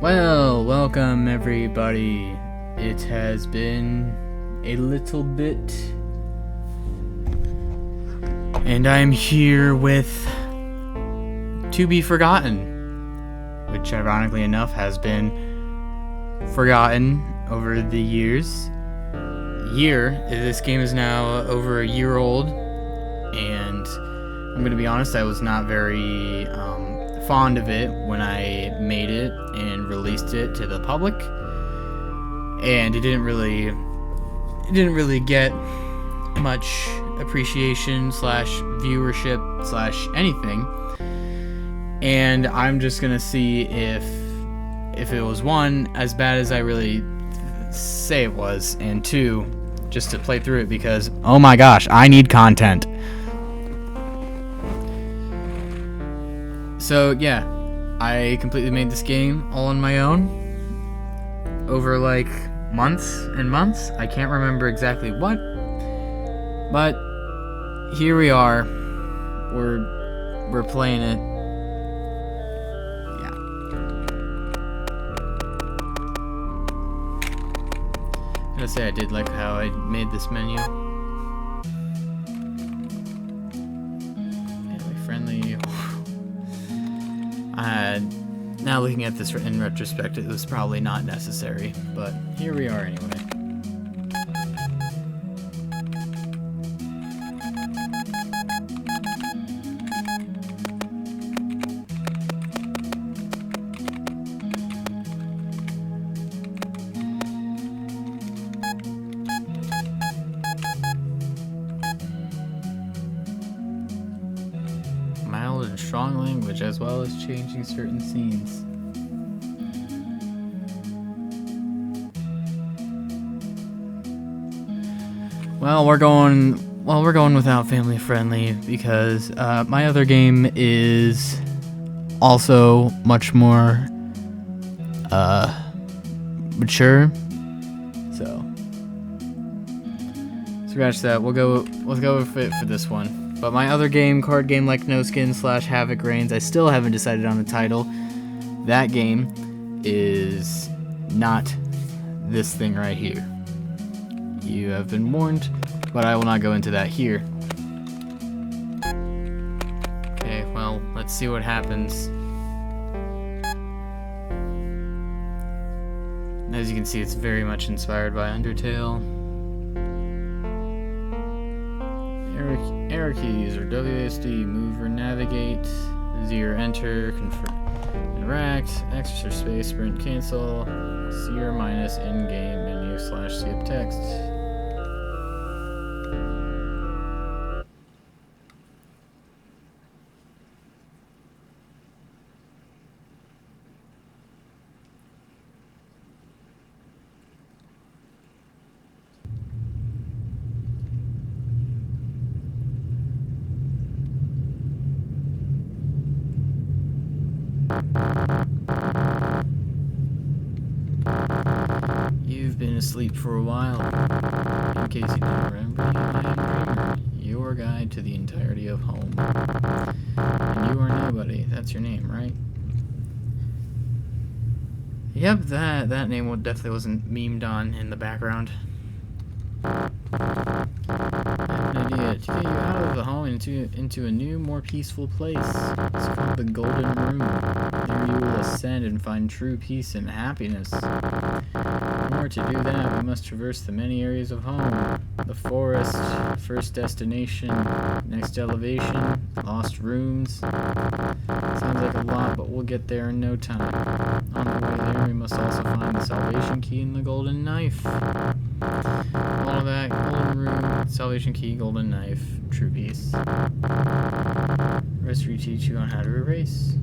Well, welcome everybody. It has been a little bit, and I'm here with To Be Forgotten, which ironically enough has been forgotten over the years. This game is now over a year old, and I'm gonna be honest, I was not very fond of it when I made it and released it to the public, and it didn't really get much appreciation / viewership / anything. And I'm just gonna see if it was, one, as bad as I really say it was, and two, just to play through it because, oh my gosh, I need content. So yeah, I completely made this game all on my own over like months and months. I can't remember exactly what, but here we are. We're playing it. Yeah. I'm gonna say I did like how I made this menu. Family friendly. Now looking at this in retrospect, it was probably not necessary, but here we are anyway. Mild and strong language, as well as changing certain scenes. Well, we're going without family friendly because my other game is also much more mature. So scratch that. We'll go with it for this one. But my other game, card game like No Skin / Havoc Reigns, I still haven't decided on a title. That game is not this thing right here. You have been warned, but I will not go into that here. Okay, well, let's see what happens. As you can see, it's very much inspired by Undertale. Arrow keys are WSD, move or navigate, Z or enter, interact, X or space, sprint, cancel, C or minus, in-game menu / skip text. You've been asleep for a while. In case you don't remember, I am Dreamer, your guide to the entirety of home. And you are nobody. That's your name, right? Yep, that name definitely wasn't memed on in the background. I have an idea to get you out of the home into a new, more peaceful place. It's called the Golden Room. There you will ascend and find true peace and happiness. In order to do that, we must traverse the many areas of home. The forest, first destination, next elevation, lost rooms. Sounds like a lot, but we'll get there in no time. On the way there, we must also find the salvation key and the golden knife. All of that, golden room, salvation key, golden knife, true peace. Rest teach you on how to erase.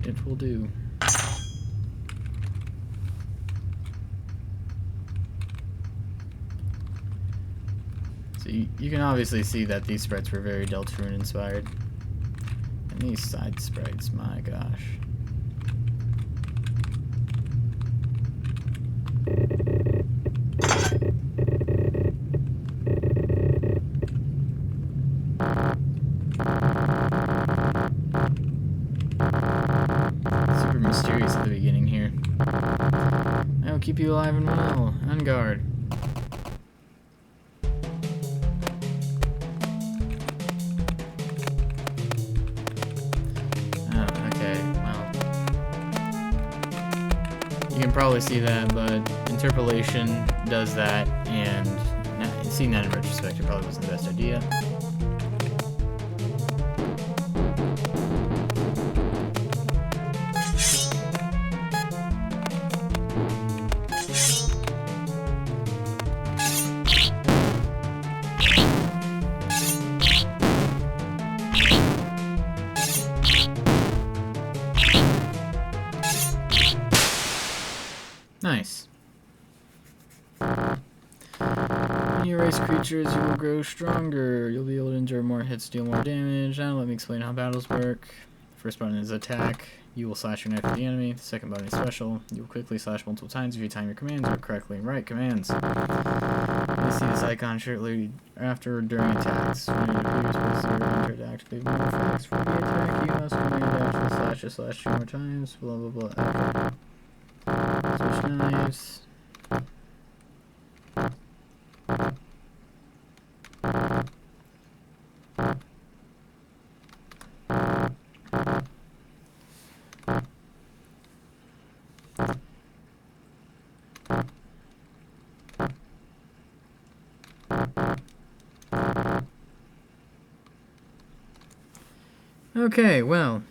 It will do. So you can obviously see that these sprites were very Deltarune inspired. And these side sprites, my gosh. keep you alive and well. On guard. Oh, okay, well. You can probably see that, but interpolation does that, and seeing that in retrospect, it probably wasn't the best idea. Nice. When you erase creatures, you will grow stronger. You'll be able to endure more hits, deal more damage. Now let me explain how battles work. First button is attack. You will slash your knife at the enemy. The second button is special. You will quickly slash multiple times if you time your commands or correctly write commands. You see this icon shortly after or during attacks. When you use plus 0 enter to activate more effects for the attack, you must command dash and slash 2 more times. Blah blah blah. Okay. Switch knives. Okay, well,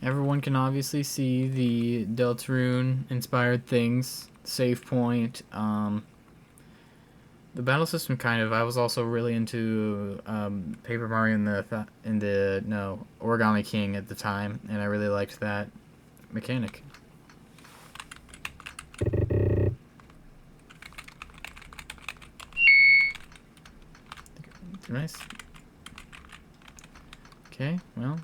everyone can obviously see the Deltarune inspired things, save point. The battle system kind of. I was also really into Paper Mario and the Origami King at the time, and I really liked that mechanic. Nice. Okay, well.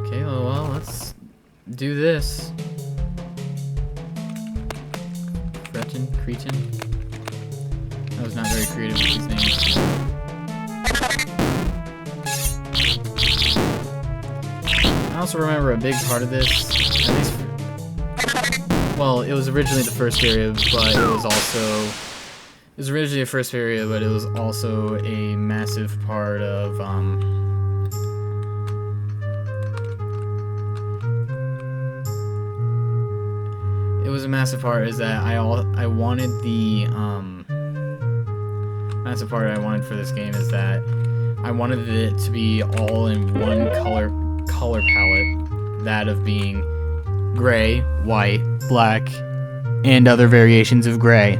Okay, well, let's do this. Cretin. I was not very creative with these names. I also remember a big part of this, at least well, it was originally the first area, but it was originally a first area, but it was also a massive part of, is that I wanted the, massive part I wanted for this game is that I wanted it to be all in one color palette, that of being gray, white, black, and other variations of gray,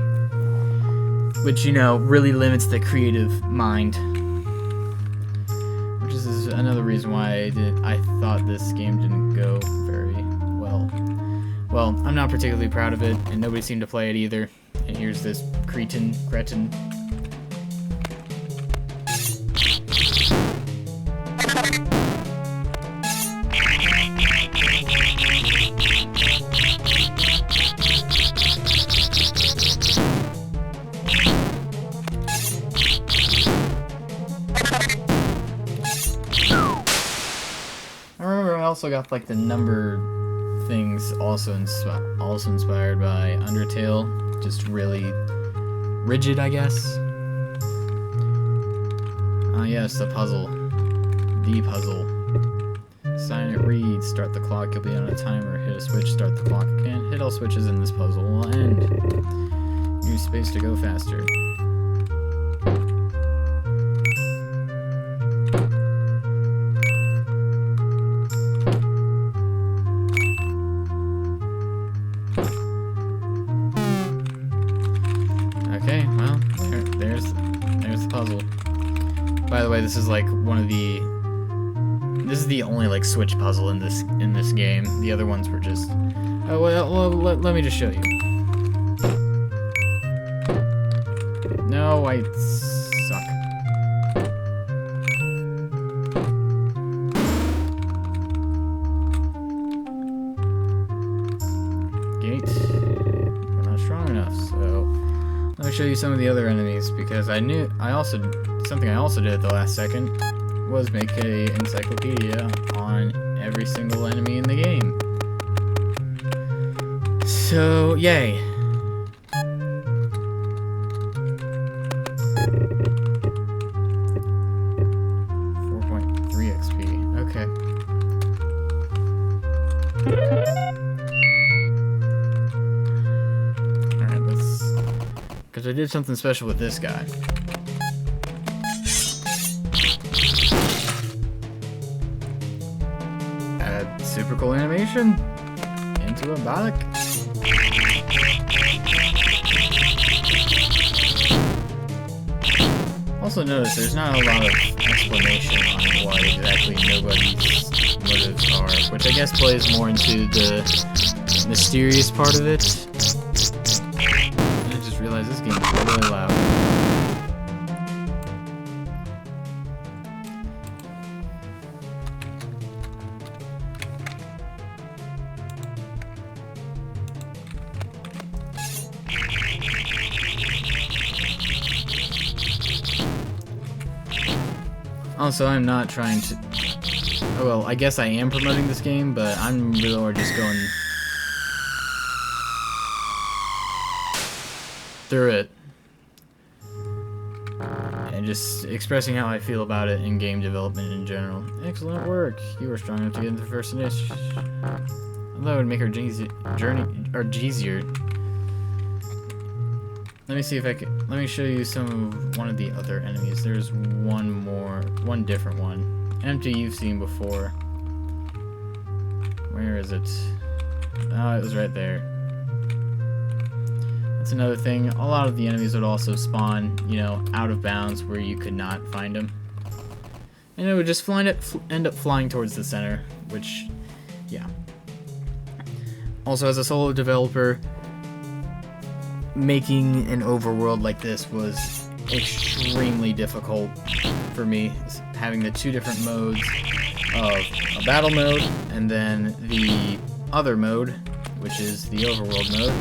which, you know, really limits the creative mind, which is another reason why I thought this game didn't go very well. Well, I'm not particularly proud of it, and nobody seemed to play it either. And here's this cretin. I remember I also got like the number things also inspired by Undertale, just really rigid, I guess. Yes, the puzzle. Sign it, read, start the clock, you'll be on a timer, hit a switch, start the clock again, hit all switches in this puzzle will end. Use space to go faster. Okay, well, there's the puzzle. By the way, this is like this is the only like switch puzzle in this game. The other ones were just let me just show you. No, I suck. Gate. We're not strong enough, so let me show you some of the other enemies, because something I also did at the last second was make a encyclopedia on every single enemy in the game. So, yay. Okay. Alright, let's... Because I did something special with this guy. Add super cool animation into a Balak. Also notice there's not a lot of explanation on what exactly nobody's motives are, which I guess plays more into the mysterious part of it. And I just realized this game is really loud. Also, I'm not trying to... Oh, well, I guess I am promoting this game, but I'm really more just going through it. And just expressing how I feel about it in game development in general. Excellent work. You were strong enough to get into the first initiative. Although it would make our journey easier. Let me see if I can. Let me show you some of one of the other enemies. There's one different one. Empty you've seen before. Where is it? Oh, it was right there. That's another thing. A lot of the enemies would also spawn, you know, out of bounds where you could not find them. And it would just end up flying towards the center, which, yeah. Also, as a solo developer, making an overworld like this was extremely difficult for me, having the two different modes of a battle mode and then the other mode, which is the overworld mode.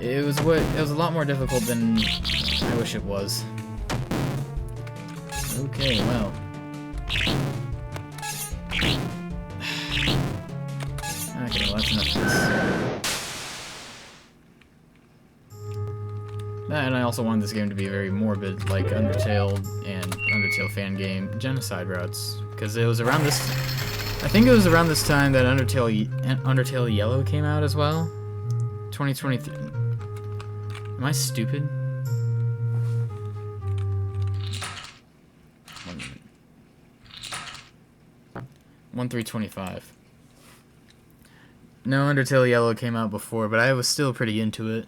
It was a lot more difficult than I wish it was. Okay, well. Okay, well, that's enough of this. And I also wanted this game to be very morbid, like Undertale and Undertale fan game, Genocide Routes. Because it was around this... I think it was around this time that Undertale Yellow came out as well. 2023. Am I stupid? 1 minute. 1325. No, Undertale Yellow came out before, but I was still pretty into it.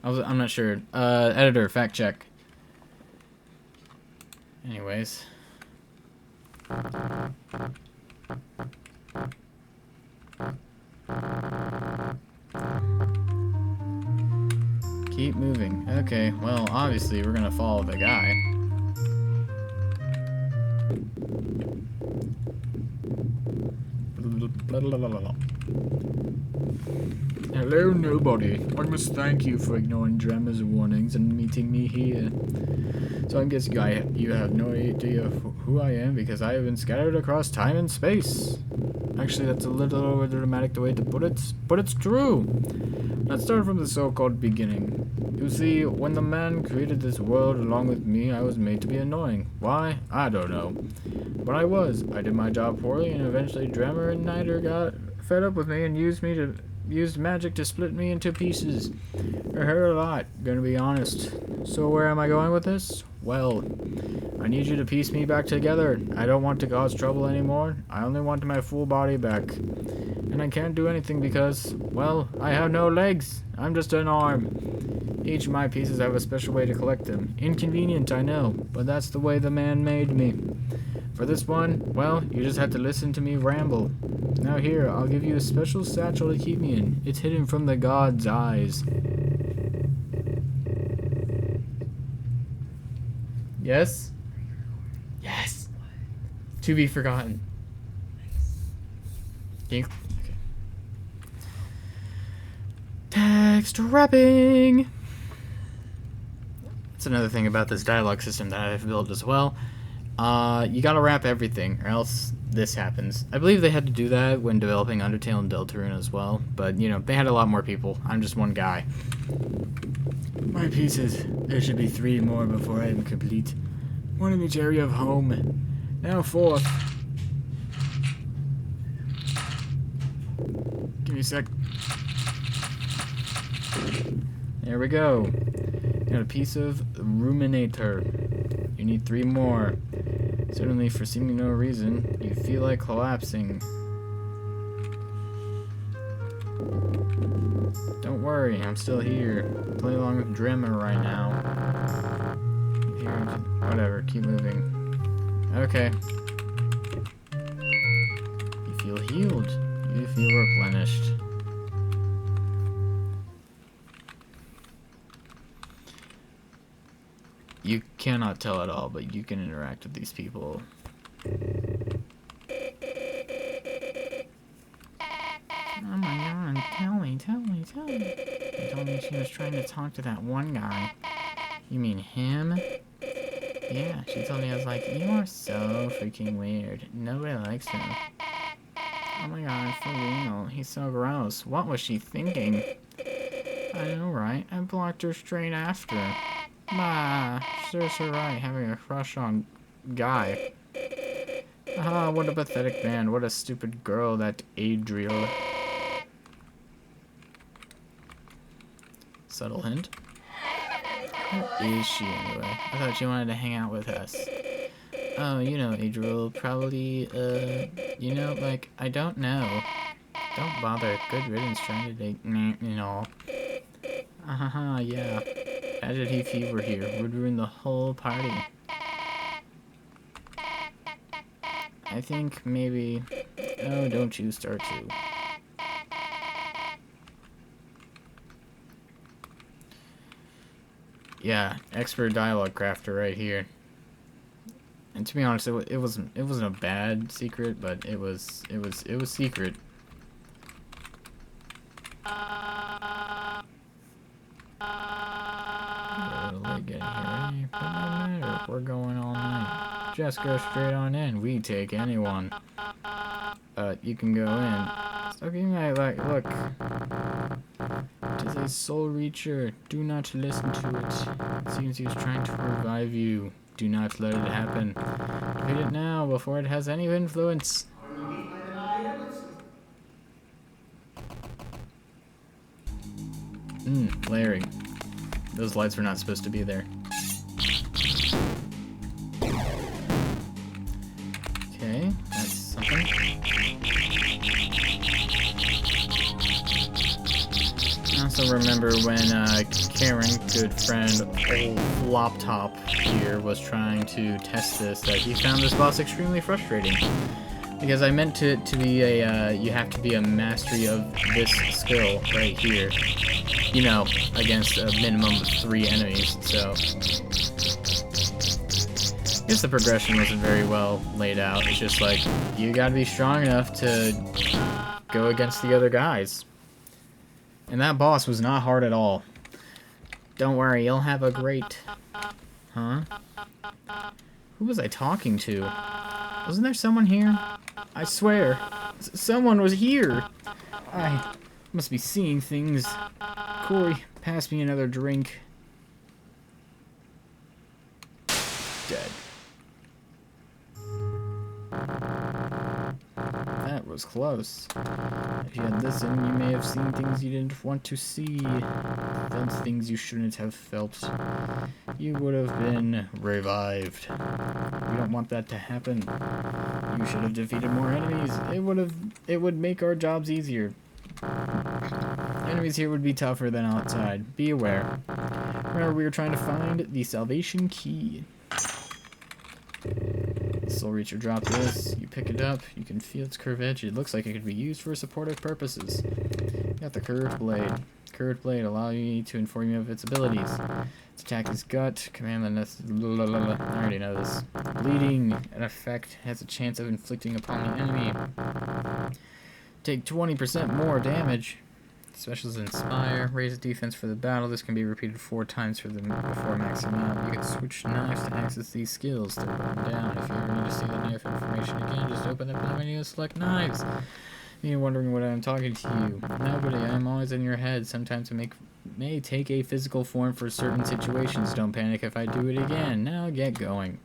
I'm not sure. Editor, fact check. Anyways. Keep moving. Okay, well, obviously we're gonna follow the guy. Hello, nobody. I must thank you for ignoring Dremmer's warnings and meeting me here. So I'm guessing you have no idea who I am because I have been scattered across time and space. Actually, that's a little over dramatic the way to put it, but it's true. Let's start from the so-called beginning. You see, when the man created this world along with me, I was made to be annoying. Why? I don't know. But I was. I did my job poorly, and eventually Dremmer and Niter got fed up with me and used magic to split me into pieces. It hurt a lot, gonna be honest. So where am I going with this? Well, I need you to piece me back together. I don't want to cause trouble anymore. I only want my full body back. And I can't do anything because, well, I have no legs. I'm just an arm. Each of my pieces have a special way to collect them. Inconvenient, I know, but that's the way the man made me. For this one, well, you just have to listen to me ramble. Now here, I'll give you a special satchel to keep me in. It's hidden from the god's eyes. Yes? Yes! To be forgotten. Okay. Text wrapping! That's another thing about this dialogue system that I've built as well. You gotta wrap everything, or else this happens. I believe they had to do that when developing Undertale and Deltarune as well, but, you know, they had a lot more people. I'm just one guy. My pieces. There should be 3 more before I am complete. 1 in each area of home. Now 4th. Give me a sec. There we go. Got a piece of Ruminator. You need 3 more. Suddenly, for seeming no reason, you feel like collapsing. Don't worry, I'm still here. Play along with Drimmer right now. Here, whatever, keep moving. Okay. You feel healed. You feel replenished. You cannot tell at all, but you can interact with these people. Oh my god, tell me. They told me she was trying to talk to that one guy. You mean him? Yeah, she told me. I was like, you are so freaking weird. Nobody likes him. Oh my god, for real. He's so gross. What was she thinking? I know, right? I blocked her straight after. Bah, serves her right, having a crush on Guy. Ah, what a pathetic man. What a stupid girl, that Adriel. Subtle hint. Who is she, anyway? I thought she wanted to hang out with us. Oh, you know, Adriel, probably, you know, like, I don't know. Don't bother. Good riddance trying to date, you know. Haha, yeah. Imagine if he were here. Would ruin the whole party. I think maybe... Oh, don't you start to. Yeah, expert dialogue crafter right here. And to be honest, it wasn't a bad secret, but it was secret. Really getting here, but no matter. We're going all night. Just go straight on in. We take anyone. You can go in. So you might like look. It is a soul reacher. Do not listen to it. It seems he was trying to revive you. Do not let it happen. Defeat it now before it has any influence. Larry. Those lights were not supposed to be there. Okay, that's something. I also remember when Karen, good friend, old Floptop here, was trying to test this, that he found this boss extremely frustrating. Because I meant it to be a, you have to be a mastery of this skill right here. You know, against a minimum of 3 enemies, so... I guess the progression wasn't very well laid out. It's just like, you gotta be strong enough to go against the other guys. And that boss was not hard at all. Don't worry, you'll have a great... Huh? Who was I talking to? Wasn't there someone here? I swear, someone was here. I must be seeing things. Corey, pass me another drink. Dead. That was close. If you had listened, you may have seen things you didn't want to see. Felt things you shouldn't have felt. You would have been revived. We don't want that to happen. You should have defeated more enemies. It would make our jobs easier. Enemies here would be tougher than outside. Be aware. Remember, we were trying to find the salvation key. Soul Reacher dropped this. You pick it up. You can feel its curved edge. It looks like it could be used for supportive purposes. Got the curved blade. Curved blade allow you to inform you of its abilities. Its attack is gut. Command the I already know this. Bleeding. An effect has a chance of inflicting upon the enemy. Take 20% more damage. Specials Inspire. Raise defense for the battle. This can be repeated 4 times before maxing out. You can switch knives to access these skills. They're written down. If you ever need to see the knife information again, just open up the menu and select knives. You're wondering what I'm talking to you. Nobody, I'm always in your head. Sometimes it may take a physical form for certain situations. Don't panic if I do it again. Now get going.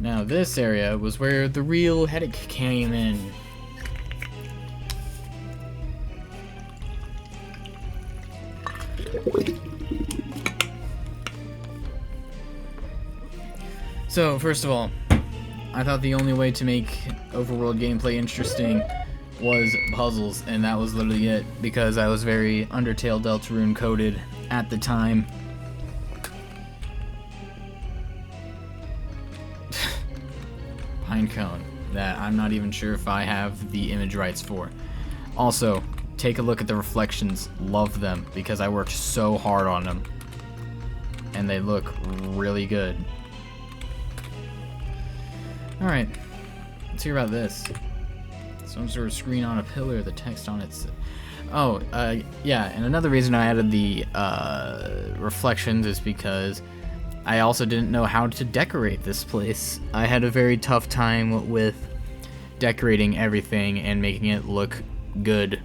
Now this area was where the real headache came in. So, first of all, I thought the only way to make overworld gameplay interesting was puzzles, and that was literally it, because I was very Undertale Deltarune coded at the time. Pinecone, that I'm not even sure if I have the image rights for. Also, take a look at the reflections. Love them, because I worked so hard on them. And they look really good. Alright, let's hear about this. Some sort of screen on a pillar, the text on it. Yeah, and another reason I added the reflections is because I also didn't know how to decorate this place. I had a very tough time with decorating everything and making it look good.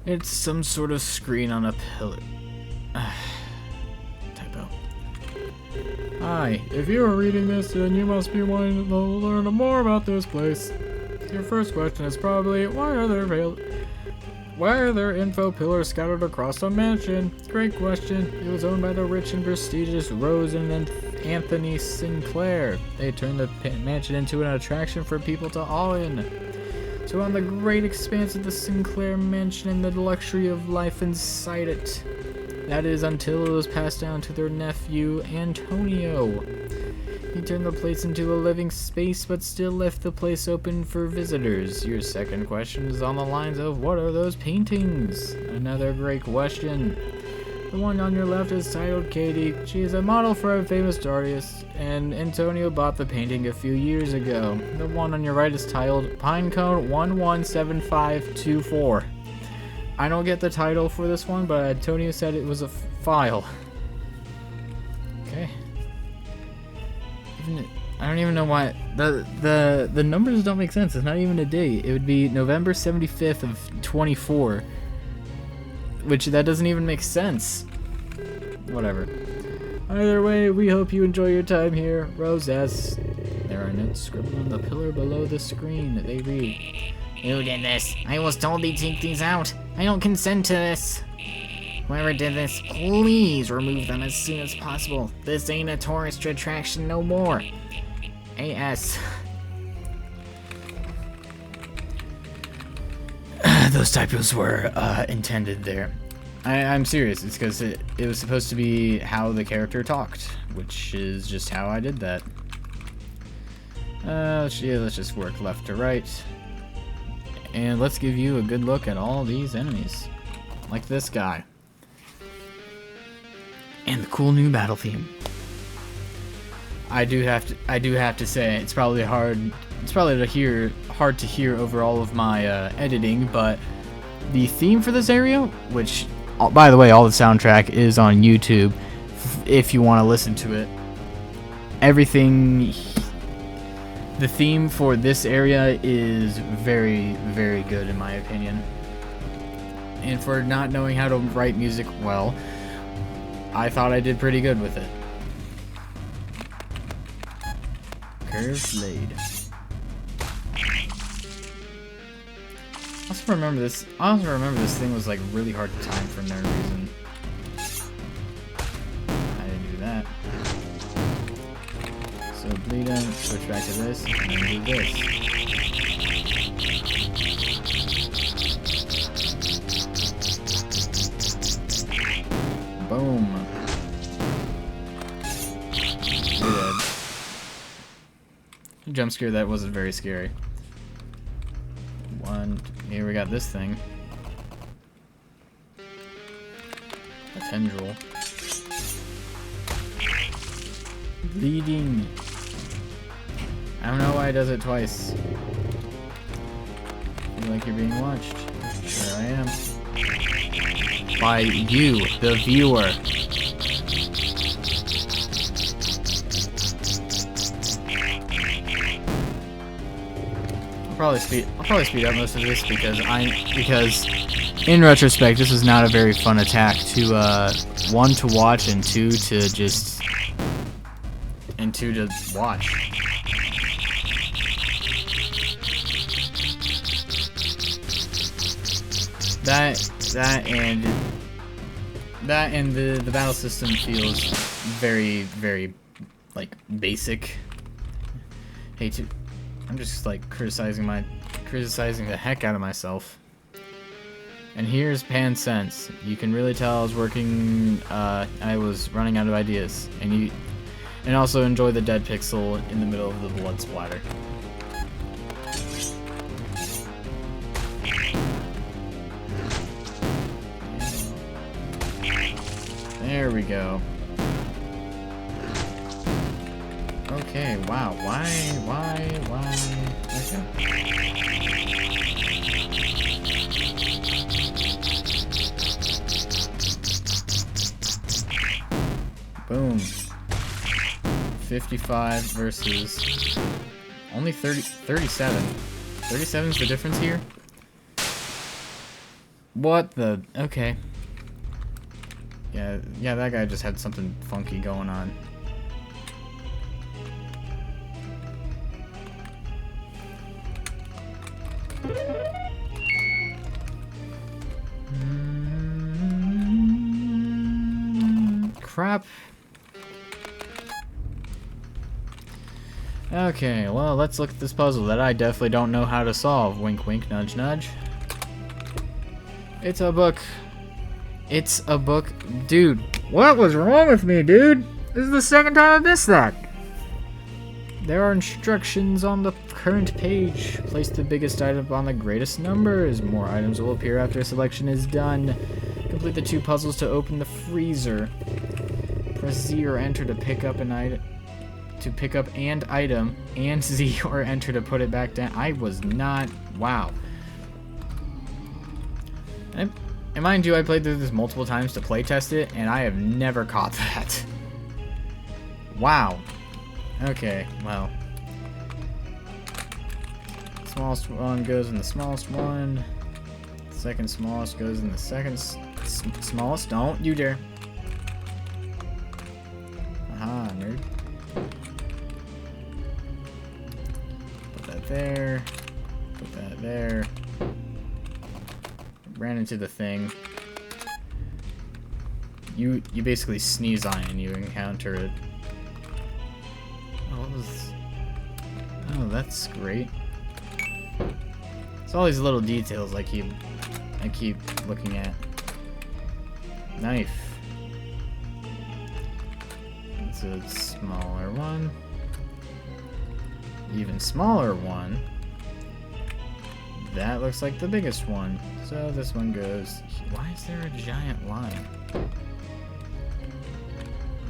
It's some sort of screen on a pillar. Typo. Hi, if you are reading this, then you must be wanting to learn more about this place. Your first question is probably, why are there info pillars scattered across the mansion? Great question. It was owned by the rich and prestigious Rose and Anthony Sinclair. They turned the mansion into an attraction for people to awe in. So on the great expanse of the Sinclair mansion and the luxury of life inside it. That is until it was passed down to their nephew, Antonio. He turned the place into a living space, but still left the place open for visitors. Your second question is on the lines of, what are those paintings? Another great question. The one on your left is titled Katie. She is a model for a famous artist, and Antonio bought the painting a few years ago. The one on your right is titled Pinecone 117524. I don't get the title for this one, but Antonio said it was a file. Okay. I don't even know why the numbers don't make sense. It's not even a date. It would be November 75th of 24, which that doesn't even make sense. Whatever. Either way, we hope you enjoy your time here. Rose S. There are notes scribbled on the pillar below the screen. They read, "Who did this? I was told they'd take these out. I don't consent to this. Whoever did this, please remove them as soon as possible. This ain't a tourist attraction no more. A.S." Those typos were intended there. I'm serious. It's because it was supposed to be how the character talked, which is just how I did that. Let's just work left to right. And let's give you a good look at all these enemies. Like this guy. And the cool new battle theme. I do have to say it's probably hard to hear over all of my editing, but the theme for this area, which by the way, all the soundtrack is on YouTube if you want to listen to it. Everything, the theme for this area is very, very good in my opinion. And for not knowing how to write music well, I thought I did pretty good with it. Curved blade. I also remember this thing was like really hard to time for no reason. I didn't do that. So bleed in, switch back to this, and then do this. Boom. You're dead. Jump scare that wasn't very scary. Here we got this thing. A tendril. I don't know why it does it twice. I feel like you're being watched. Sure I am. By you, the viewer. I'll probably speed up most of this because in retrospect this is not a very fun attack to one to watch and two to watch. That and the battle system feels very, very like basic. I'm just like criticizing the heck out of myself. And here's Pan Sense. You can really tell I was working. I was running out of ideas, and also enjoy the dead pixel in the middle of the blood splatter. There we go. Okay, wow, why? Okay. Boom. 55 versus only 37. 37 is the difference here? What the? Okay. Yeah, that guy just had something funky going on. Crap. Okay, well, let's look at this puzzle that I definitely don't know how to solve. Wink, wink, nudge, nudge. It's a book. It's a book. Dude, what was wrong with me, dude? This is the second time I missed that. There are instructions on the current page. Place the biggest item on the greatest numbers. More items will appear after a selection is done. Complete the 2 puzzles to open the freezer. Press Z or enter to pick up an item. To pick up an item, and Z or enter to put it back down. I was not. Wow. And mind you, I played through this multiple times to play test it, and I have never caught that. Wow. Okay, well. Smallest one goes in the smallest one. Second smallest goes in the second smallest. Don't you dare. Aha, nerd. Put that there. Put that there. Ran into the thing. You basically sneeze on it and you encounter it. Oh, that's great. It's all these little details I keep looking at. Knife. It's a smaller one. Even smaller one. That looks like the biggest one. So this one goes. Why is there a giant line?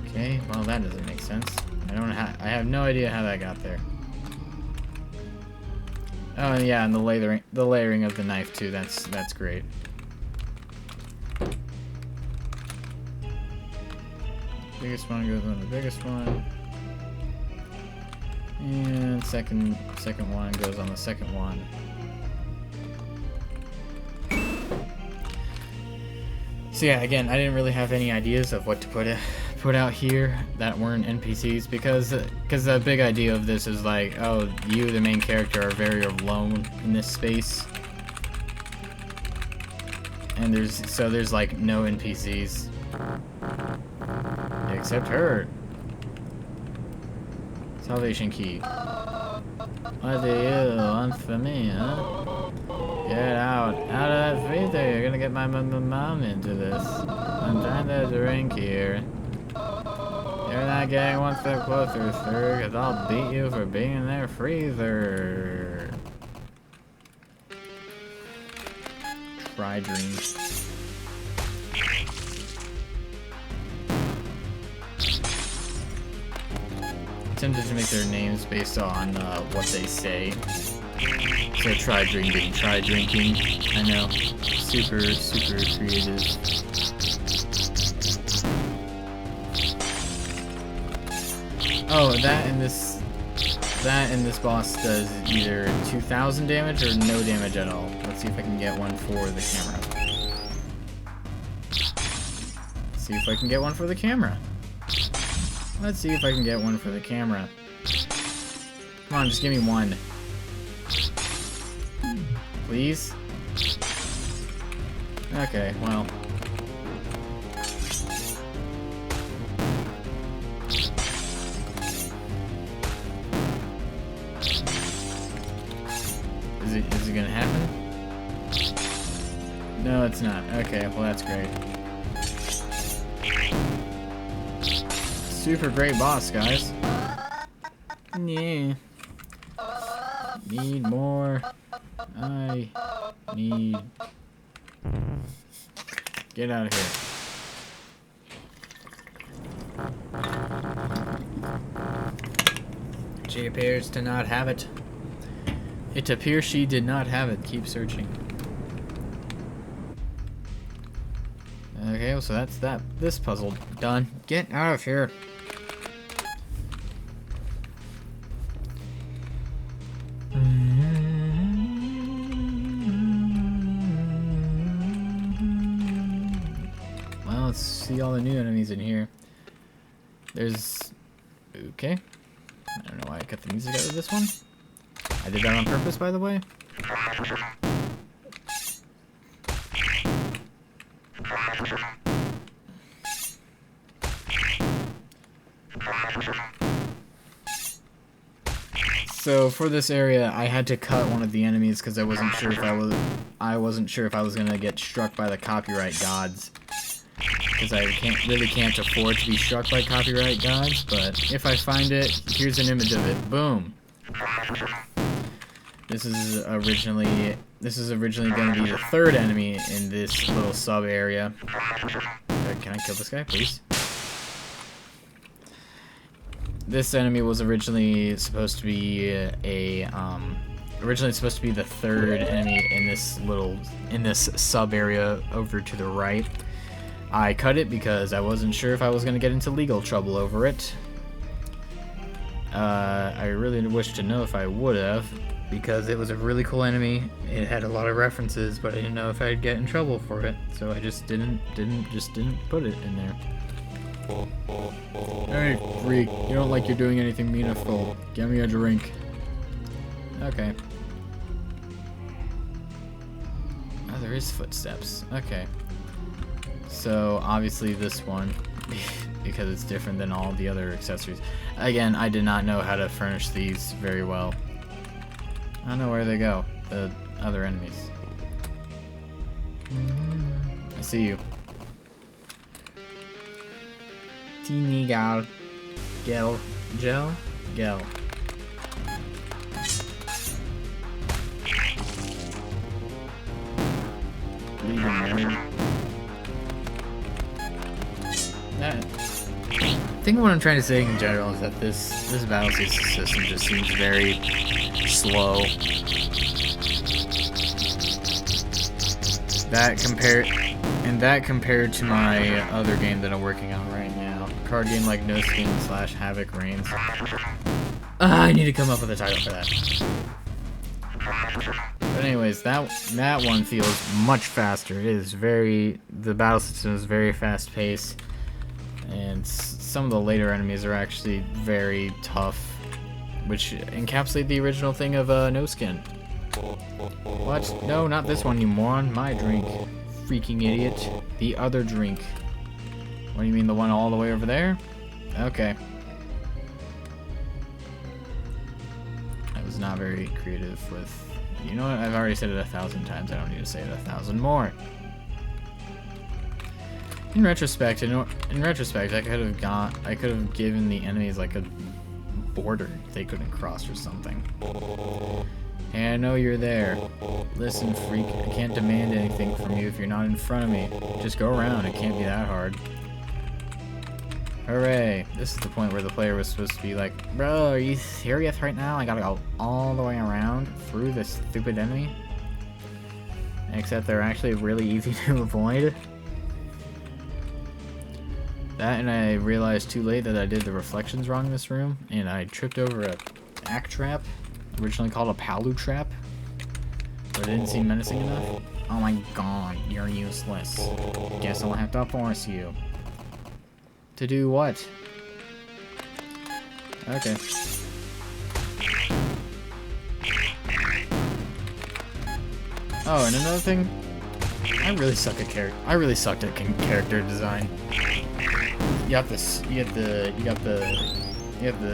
Okay, well that doesn't make sense. I have no idea how that got there. Oh and yeah, and the layering of the knife too. That's great. Biggest one goes on the biggest one, and second one goes on the second one. So yeah, again, I didn't really have any ideas of what to put out here that weren't NPCs because the big idea of this is like, oh, you, the main character, are very alone in this space, and there's like no NPCs except her. Salvation key. What do you want from me, huh? Get out of that freezer. You're gonna get my mom into this. I'm trying to drink here. You're not getting one step closer, sir, because I'll beat you for being in their freezer. Try dreams. tempted to make their names based on what they say. So try drinking, try drinking. I know, super, super creative. Oh, that and this boss does either 2,000 damage or no damage at all. Let's see if I can get one for the camera. See if I can get one for the camera. Let's see if I can get one for the camera. Come on, just give me one. Please? Okay, well. Is it gonna happen? No, it's not. Okay, well that's great. Super great boss, guys. Yeah. Need more. I need... Get out of here. She appears to not have it. It appears she did not have it. Keep searching. Okay, so that's that. This puzzle done. Get out of here. Well, let's see all the new enemies in here. There's... Okay. I don't know why I cut the music out of this one. I did that on purpose, by the way. So for this area, I had to cut one of the enemies because I wasn't sure if I was gonna get struck by the copyright gods. Because I can't afford to be struck by copyright gods. But if I find it, here's an image of it. Boom. This is originally going to be the third enemy in this little sub area. Can I kill this guy, please? This enemy was originally supposed to be the third enemy in this sub area over to the right. I cut it because I wasn't sure if I was going to get into legal trouble over it. I really wish to know if I would have, because it was a really cool enemy. It had a lot of references, but I didn't know if I'd get in trouble for it, so I just didn't put it in there. Hey, freak! You don't like you're doing anything meaningful. Get me a drink. Okay. Oh, there is footsteps. Okay. So obviously this one, because it's different than all the other accessories. Again, I did not know how to furnish these very well. I don't know where they go, the other enemies. I see you. Teeny gal. Gel. Gel? Gel. I think what I'm trying to say in general is that this battle system just seems very slow. That compared to my other game that I'm working on right now, card game like No Skin / Havoc Reigns. I need to come up with a title for that. But anyways, that one feels much faster. It is the battle system is very fast paced, and some of the later enemies are actually very tough, which encapsulate the original thing of No Skin. What? No, not this one, you moron. My drink. Freaking idiot. The other drink. What do you mean, the one all the way over there? Okay. I was not very creative with... You know what? I've already said it 1,000 times. I don't need to say it 1,000 more. In retrospect, I could have given the enemies like a border they couldn't cross or something. Hey, I know you're there. Listen, freak, I can't demand anything from you if you're not in front of me. Just go around, it can't be that hard. Hooray. This is the point where the player was supposed to be like, bro, are you serious right now? I gotta go all the way around through this stupid enemy? Except they're actually really easy to avoid. That, and I realized too late that I did the reflections wrong in this room, and I tripped over a act trap, originally called a Palu trap, but it didn't seem menacing enough. Oh my god, you're useless. Guess I'll have to force you. To do what? Okay. Oh, and another thing, I really suck at sucked at character design. You got the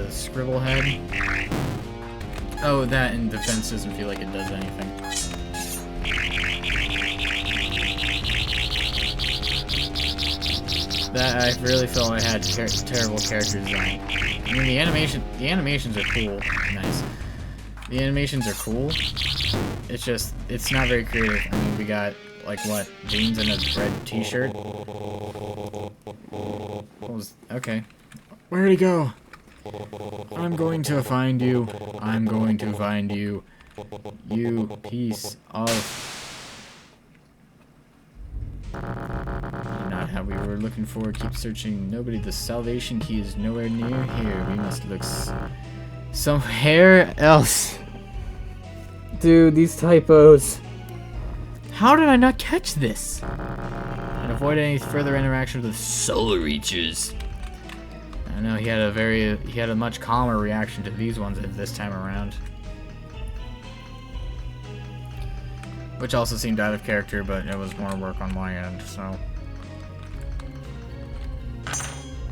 scribble head. Oh, that and defense doesn't feel like it does anything. That I really felt I had terrible character design. I mean, the animations are cool. Nice. The animations are cool. It's just, it's not very creative. I mean, we got, like, what? Jeans and a red t-shirt? Okay. Where'd he go? I'm going to find you. I'm going to find you. You piece of... Not how we were looking for. Keep searching. Nobody. The salvation key is nowhere near here. We must look somewhere else. Dude, these typos. How did I not catch this? And avoid any further interaction with the solar reachers. I know he had a much calmer reaction to these ones this time around. Which also seemed out of character, but it was more work on my end, so.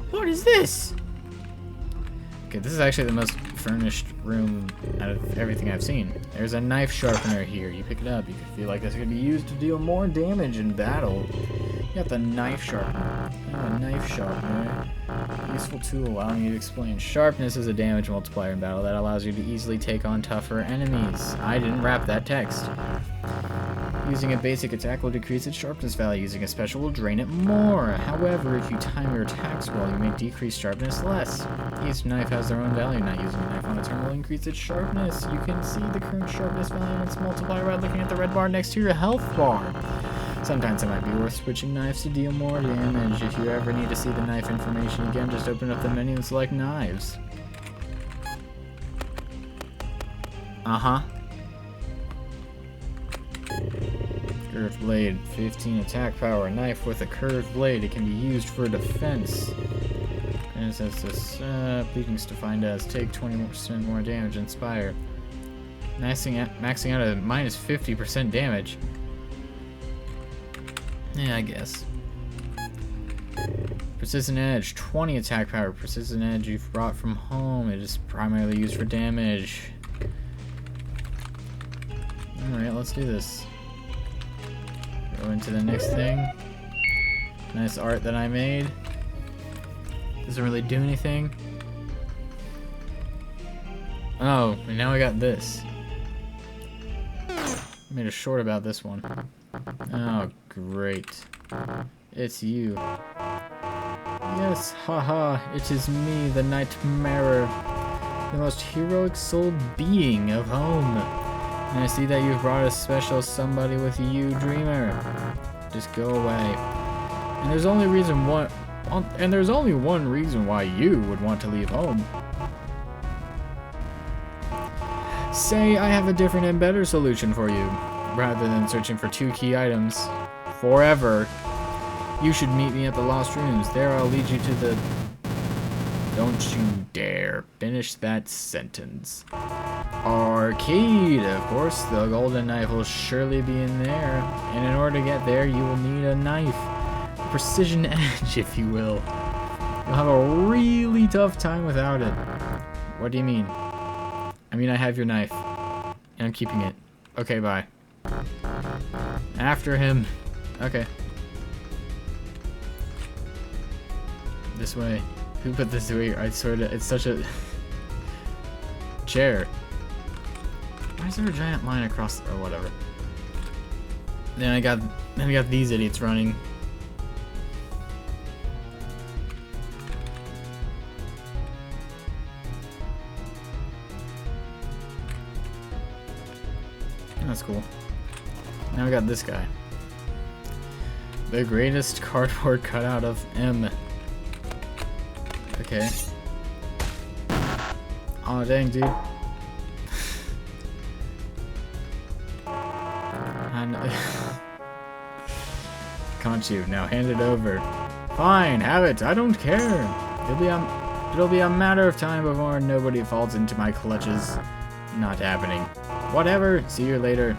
What is this? Okay, this is actually the most furnished room out of everything I've seen. There's a knife sharpener here. You pick it up. You could feel like this could be used to deal more damage in battle. You got the knife sharpener. A knife sharpener. Useful tool allowing you to explain. Sharpness is a damage multiplier in battle that allows you to easily take on tougher enemies. I didn't wrap that text. Using a basic attack will decrease its sharpness value. Using a special will drain it more. However, if you time your attacks well, you may decrease sharpness less. Each knife has their own value. Not using a knife on a turn will increase its sharpness. You can see the current sharpness value and its multiplier by looking at the red bar next to your health bar. Sometimes it might be worth switching knives to deal more damage. If you ever need to see the knife information again, just open up the menu and select knives. Uh-huh. Curved blade, 15 attack power. A knife with a curved blade. It can be used for defense. And it says this, Bleeding's defined as take 20% more damage, inspire. Maxing out at minus 50% damage. Yeah, I guess. Persistent Edge, 20 attack power. Persistent Edge you've brought from home. It is primarily used for damage. Alright, let's do this. Go into the next thing. Nice art that I made. Doesn't really do anything. Oh, and now I got this. I made a short about this one. Oh, great. It's you. Yes, haha, it is me, the Nightmarer, the most heroic-souled being of home. And I see that you've brought a special somebody with you, Dreamer. Just go away. And there's only one reason why you would want to leave home. Say I have a different and better solution for you. Rather than searching for 2 key items forever, you should meet me at the Lost Rooms. There I'll lead you to the... Don't you dare finish that sentence. Arcade, of course. The golden knife will surely be in there. And in order to get there, you will need a knife. A precision edge, if you will. You'll have a really tough time without it. What do you mean? I mean, I have your knife. And I'm keeping it. Okay, bye. After him. Okay. This way. Who put this away? I swear to... It's such a... chair. Why is there a giant line across... or whatever. Then I got these idiots running. that's cool. Now we got this guy. The greatest cardboard cutout of M. Okay. Aw, dang, dude. Can't you? Now hand it over. Fine, have it. I don't care. It'll be a matter of time before nobody falls into my clutches. Not happening. Whatever. See you later.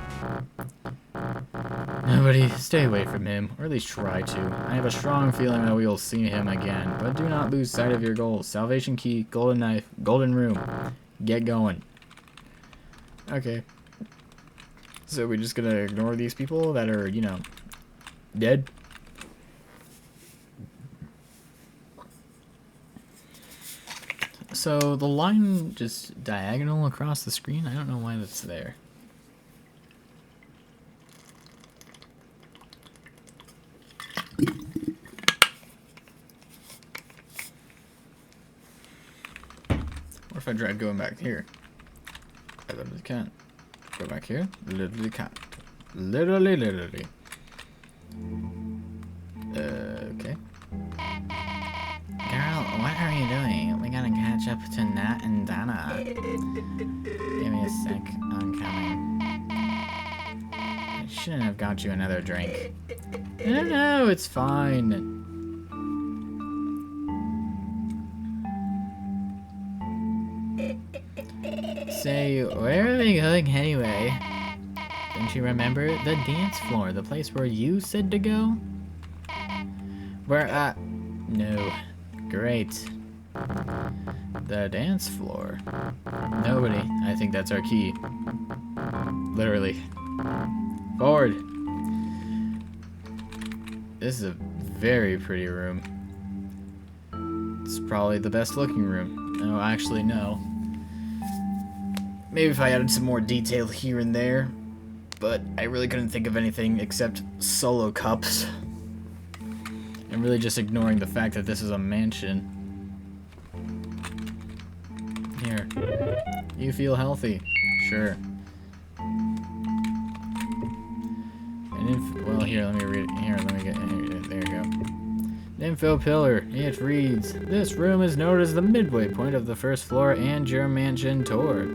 Nobody, stay away from him, or at least try to. I have a strong feeling that we will see him again, but do not lose sight of your goals. Salvation key, golden knife, golden room. Get going. Okay. So we're just gonna ignore these people that are, you know, dead? So the line just diagonal across the screen, I don't know why that's there. What if I tried going back here? I literally can't. Go back here? Literally can't. Literally. Okay. Girl, what are you doing? We gotta catch up to Nat and Donna. Give me a sec. I'm coming. I shouldn't have got you another drink. No, it's fine. Say, where are they going anyway? Don't you remember? The dance floor, the place where you said to go? Where, no. Great. The dance floor. Nobody. I think that's our key. Literally. Forward. This is a very pretty room. It's probably the best looking room. No, actually, no. Maybe if I added some more detail here and there, but I really couldn't think of anything except solo cups. I'm really just ignoring the fact that this is a mansion. Here. You feel healthy. Sure. And well, here, let me read it. Here, let me get here. There you go. Info pillar. It reads, this room is known as the midway point of the first floor and your mansion tour.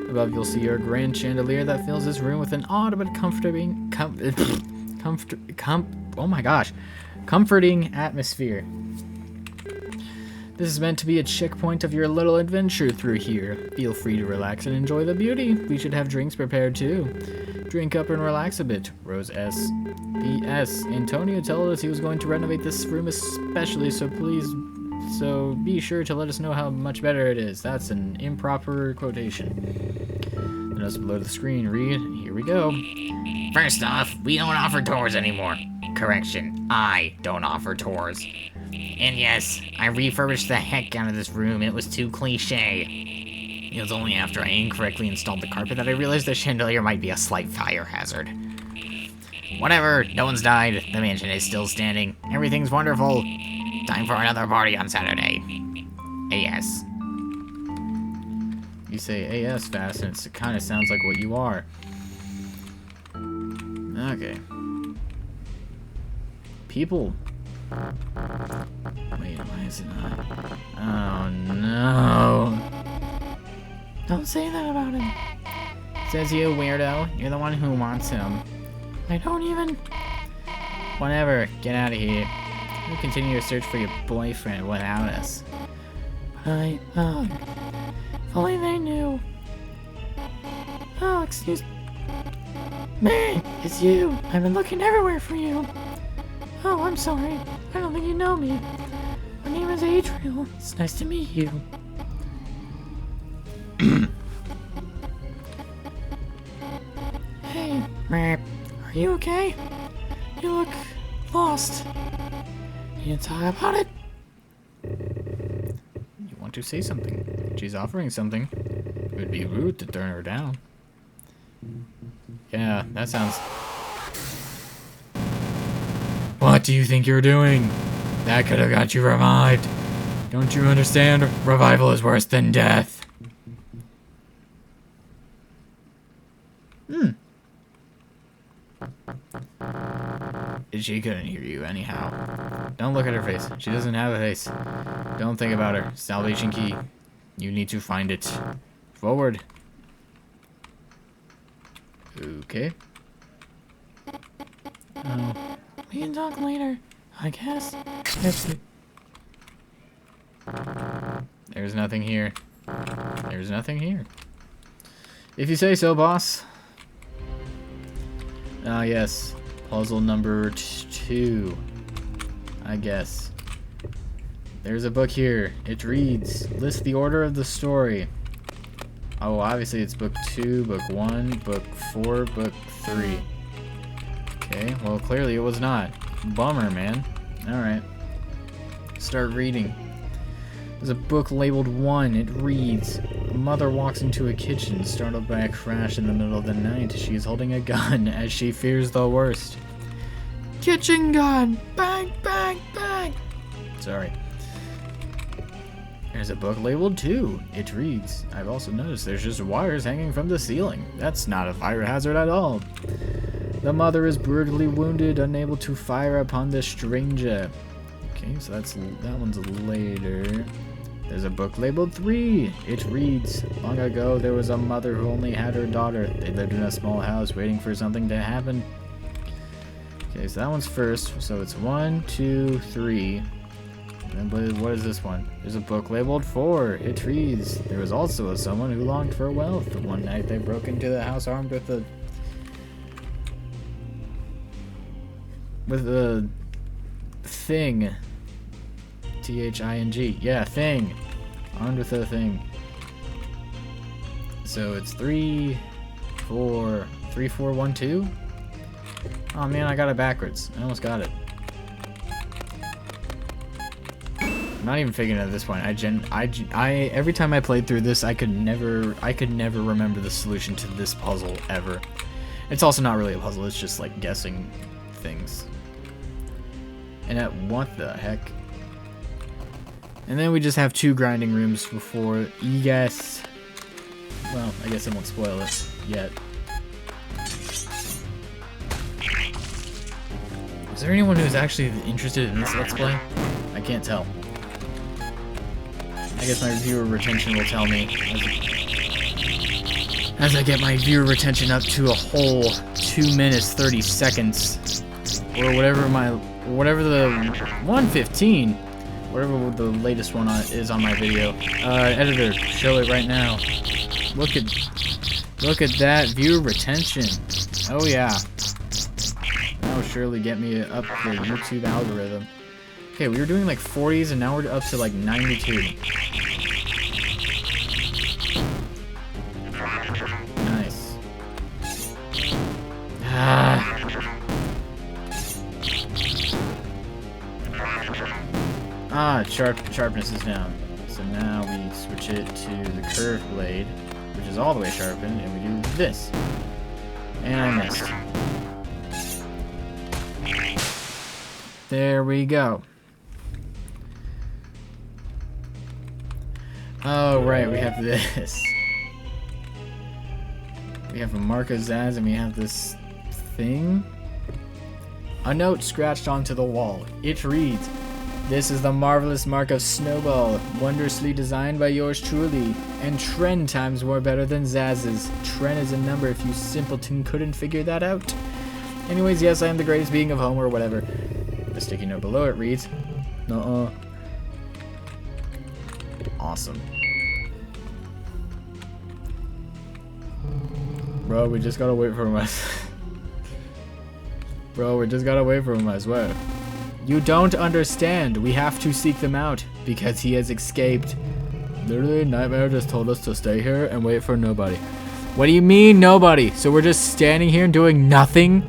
Above, you'll see your grand chandelier that fills this room with an odd but comforting atmosphere. This is meant to be a checkpoint of your little adventure through here. Feel free to relax and enjoy the beauty. We should have drinks prepared too. Drink up and relax a bit. Rose S. P.S. Antonio told us he was going to renovate this room especially, so be sure to let us know how much better it is. That's an improper quotation. The notes below the screen read, here we go. First off, we don't offer tours anymore. Correction, I don't offer tours. And yes, I refurbished the heck out of this room. It was too cliche. It was only after I incorrectly installed the carpet that I realized the chandelier might be a slight fire hazard. Whatever, no one's died. The mansion is still standing. Everything's wonderful. Time for another party on Saturday. AS. You say AS fast, and it kind of sounds like what you are. Okay. People. Wait, why is it not? Oh no. Don't say that about him. Says you, weirdo. You're the one who wants him. I don't even. Whatever, get out of here. We'll continue your search for your boyfriend without us. If only they knew. Oh, excuse me. It's you. I've been looking everywhere for you. Oh, I'm sorry. I don't think you know me. My name is Adriel. It's nice to meet you. Hey, are you okay? You look lost. You talk about it? You want to say something? She's offering something. It would be rude to turn her down. Yeah, that sounds... What do you think you're doing? That could have got you revived. Don't you understand? Revival is worse than death. She couldn't hear you anyhow. Don't look at her face. She doesn't have a face. Don't think about her. Salvation key. You need to find it. Forward. Okay. Oh. We can talk later, I guess. There's nothing here. There's nothing here. If you say so, boss. Ah, yes. Puzzle number 2. I guess. There's a book here. It reads, list the order of the story. Oh, obviously it's book 2, book 1, book 4, book 3. Okay, well, clearly it was not. Bummer, man. Alright. Start reading. There's a book labeled 1. It reads, a mother walks into a kitchen, startled by a crash in the middle of the night. She is holding a gun as she fears the worst. Kitchen gun! Bang, bang, bang! Sorry. There's a book labeled 2. It reads, I've also noticed there's just wires hanging from the ceiling. That's not a fire hazard at all. The mother is brutally wounded, unable to fire upon the stranger. Okay, so that one's later. There's a book labeled 3. It reads, long ago there was a mother who only had her daughter. They lived in a small house waiting for something to happen. Okay, so that one's first. So it's 1, 2, 3. And then what is this one? There's a book labeled 4. It reads, there was also someone who longed for wealth. One night they broke into the house armed with a thing. T-H-I-N-G. Yeah, thing. Armed with a thing. So it's 3, 4, 3, 4, 1, 2. Oh man, I got it backwards. I almost got it. I'm not even figuring it at this point. I every time I played through this, I could never remember the solution to this puzzle ever. It's also not really a puzzle. It's just like guessing things. And at what the heck? And then we just have 2 grinding rooms before you guess. Well, I guess I won't spoil it yet. Is there anyone who's actually interested in this Let's Play? I can't tell. I guess my viewer retention will tell me as I get my viewer retention up to a whole 2 minutes 30 seconds, or whatever the 1:15, whatever the latest one is on my video. Editor, show it right now. Look at that viewer retention. Oh yeah, that will surely get me up the YouTube algorithm. Okay, we were doing like 40s and now we're up to like 92. Nice. Sharpness is down. So now we switch it to the curved blade, which is all the way sharpened, and we do this. And I missed. There we go. Oh, right, we have this. We have a mark of Zaz, and we have this thing. A note scratched onto the wall. It reads, this is the marvelous mark of Snowball, wondrously designed by yours truly, and 10 times more better than Zaz's. 10 is a number if you simpleton couldn't figure that out. Anyways, yes, I am the greatest being of home, or whatever. The sticky note below it reads, nuh-uh. Awesome. Bro, we just gotta wait for him, Bro, we just gotta wait for him, I swear. You don't understand. We have to seek them out because he has escaped. Literally, Nightmare just told us to stay here and wait for nobody. What do you mean, nobody? So we're just standing here and doing nothing?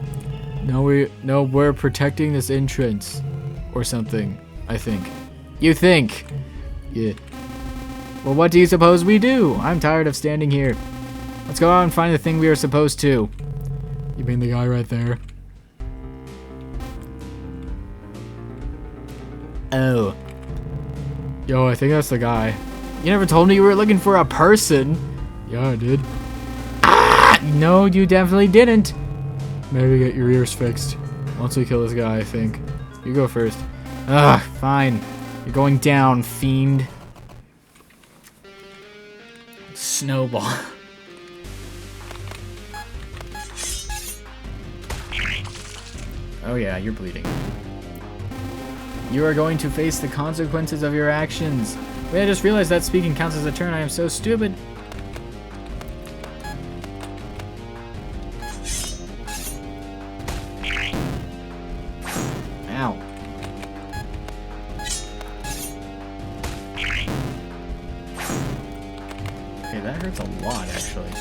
No, we're protecting this entrance or something, I think. You think? Yeah. Well, what do you suppose we do? I'm tired of standing here. Let's go out and find the thing we are supposed to. You mean the guy right there? Oh. Yo, I think that's the guy. You never told me you were looking for a person. Yeah, I did. Ah! No, you definitely didn't. Maybe get your ears fixed. Once we kill this guy, I think. You go first. Ugh, fine. You're going down, fiend. Snowball. Oh yeah, you're bleeding. You are going to face the consequences of your actions. Wait, I just realized that speaking counts as a turn. I am so stupid. Ow. Okay, that hurts a lot, actually.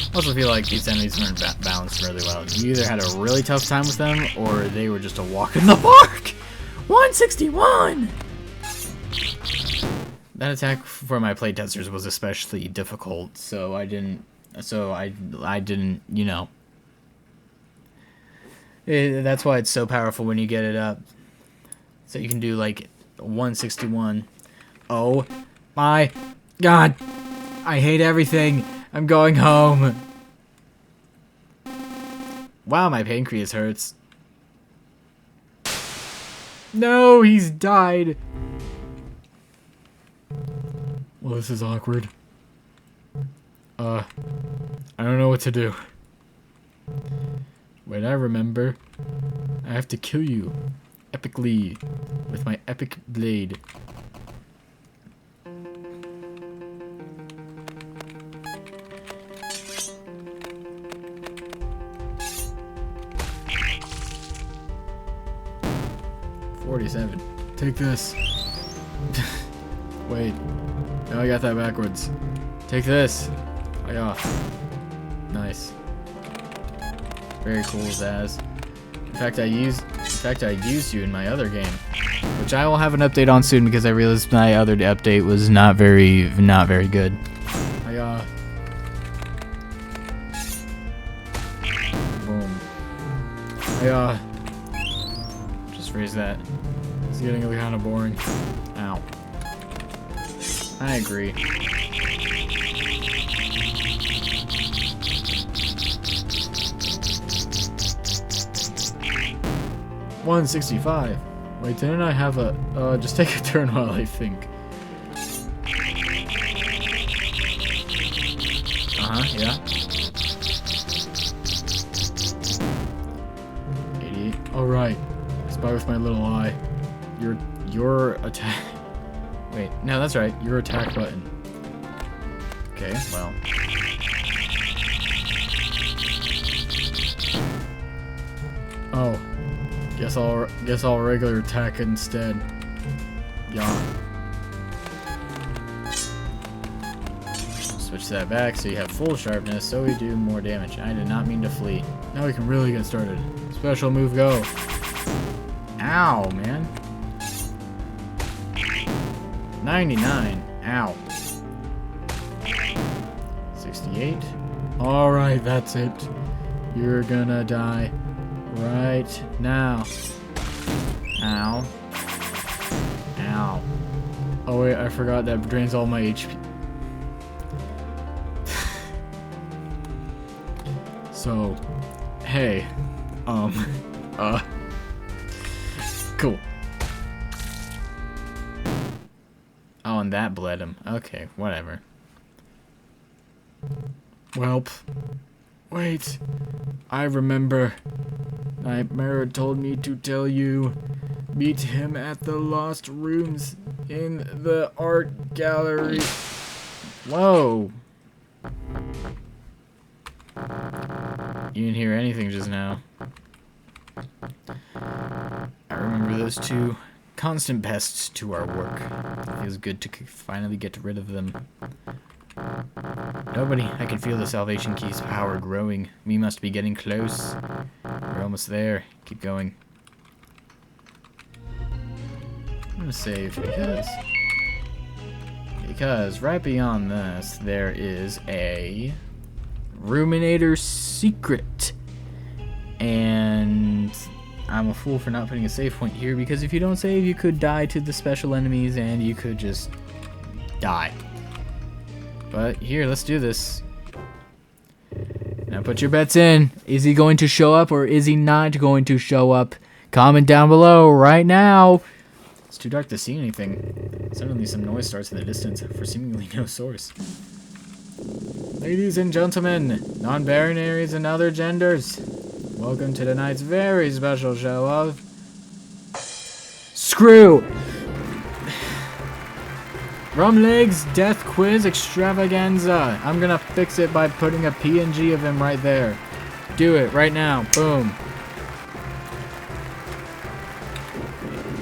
I also feel like these enemies weren't balanced really well. You either had a really tough time with them, or they were just a walk in the park! 161! That attack for my playtesters was especially difficult, so I didn't, you know. That's why it's so powerful when you get it up. So you can do like 161. Oh my god! I hate everything! I'm going home! Wow, my pancreas hurts. No, he's died! Well, this is awkward. I don't know what to do. Wait, I remember. I have to kill you. Epically. With my epic blade. $47. Take this. Wait. No, I got that backwards. Take this. Oh, yeah. Nice. Very cool, Zaz. In fact, I used you in my other game, which I will have an update on soon because I realized my other update was not very good. Boom. Just raise that. It's getting kind of boring. Ow. I agree. $165. Wait, didn't I have a... just take a turn while I think. Yeah. 88. Alright. Spy with my little eye. Your attack... Wait, no, that's right. Your attack button. Okay, well... Oh. Guess I'll regular attack instead. Yeah. Switch that back so you have full sharpness, so we do more damage. I did not mean to flee. Now we can really get started. Special move, go. Ow, man. 99. Ow. 68. Alright, that's it. You're gonna die right now. Ow. Ow. Oh wait, I forgot that drains all my HP. So, hey. Cool. Oh, and that bled him. Okay, whatever. Welp. Wait. I remember. Nightmare told me to tell you. Meet him at the lost rooms in the art gallery. Whoa. You didn't hear anything just now. I remember those two constant pests to our work. It feels good to finally get rid of them. Nobody, I can feel the Salvation Key's power growing. We must be getting close. We're almost there. Keep going. I'm gonna save because right beyond this there is a Ruminator secret. And I'm a fool for not putting a save point here because if you don't save you could die to the special enemies and you could just die. But here, let's do this. Now put your bets in. Is he going to show up or is he not going to show up? Comment down below right now. It's too dark to see anything. Suddenly some noise starts in the distance for seemingly no source. Ladies and gentlemen, non-binaries and other genders, welcome to tonight's very special show of Screw Rumleg's Death Quiz Extravaganza. I'm gonna fix it by putting a PNG of him right there. Do it right now. Boom.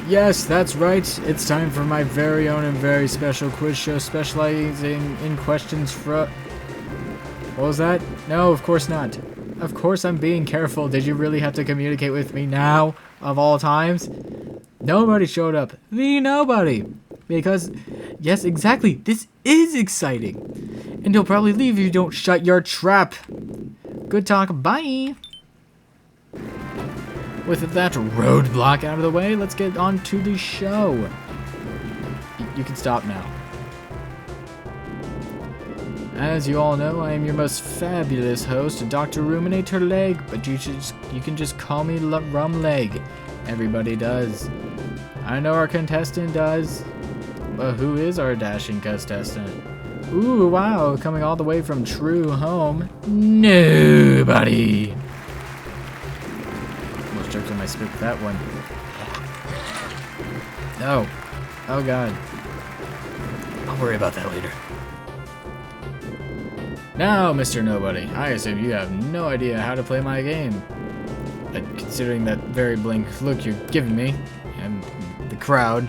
Yes, that's right. It's time for my very own and very special quiz show specializing in questions from... What was that? No, of course not. Of course I'm being careful. Did you really have to communicate with me now, of all times? Nobody showed up. Nobody. Because, yes, exactly, this is exciting. And he'll probably leave if you don't shut your trap. Good talk, bye. With that roadblock out of the way, let's get on to the show. You can stop now. As you all know, I am your most fabulous host, Dr. Ruminator Leg, but you can just call me Rum Leg. Everybody does. I know our contestant does. But who is our dashing contestant? Ooh, wow, coming all the way from true home. Nobody. Almost choked on my spit with that one. No. Oh, God. I'll worry about that later. Now, Mr. Nobody, I assume you have no idea how to play my game. Considering that very blank look you're giving me, and the crowd.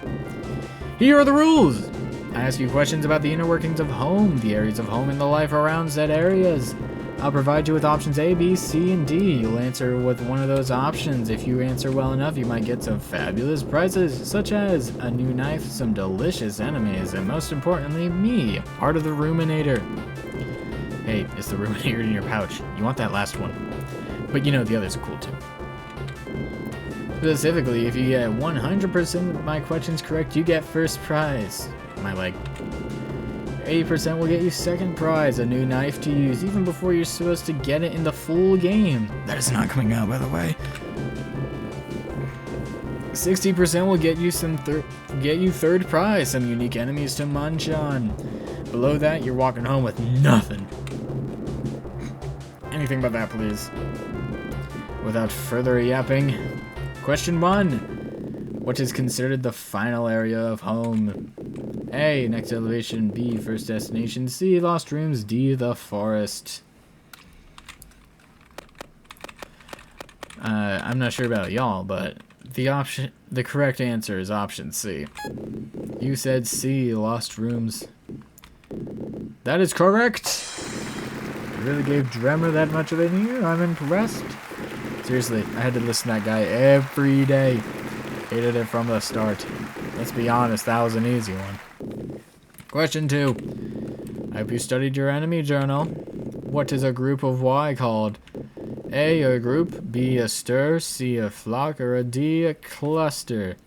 Here are the rules! I ask you questions about the inner workings of home, the areas of home, and the life around said areas. I'll provide you with options A, B, C, and D. You'll answer with one of those options. If you answer well enough, you might get some fabulous prizes, such as a new knife, some delicious enemies, and most importantly, me, part of the Ruminator. Hey, it's the Ruminator in your pouch. You want that last one. But you know, the others are cool too. Specifically, if you get 100% of my questions correct, you get first prize. My leg. 80% will get you second prize, a new knife to use, even before you're supposed to get it in the full game. That is not coming out, by the way. 60% will get you third prize, some unique enemies to munch on. Below that, you're walking home with nothing. Anything but that, please. Without further yapping, question 1. What is considered the final area of home? A, next elevation. B, first destination. C, lost rooms. D, the forest. I'm not sure about y'all, but the correct answer is option C. You said C, lost rooms. That is correct. You really gave Dremmer that much of an ear? I'm impressed. Seriously, I had to listen to that guy every day. Hated it from the start. Let's be honest, that was an easy one. Question 2. I hope you studied your enemy journal. What is a group of Y called? A, a group. B, a stir. C, a flock. Or a D, a cluster.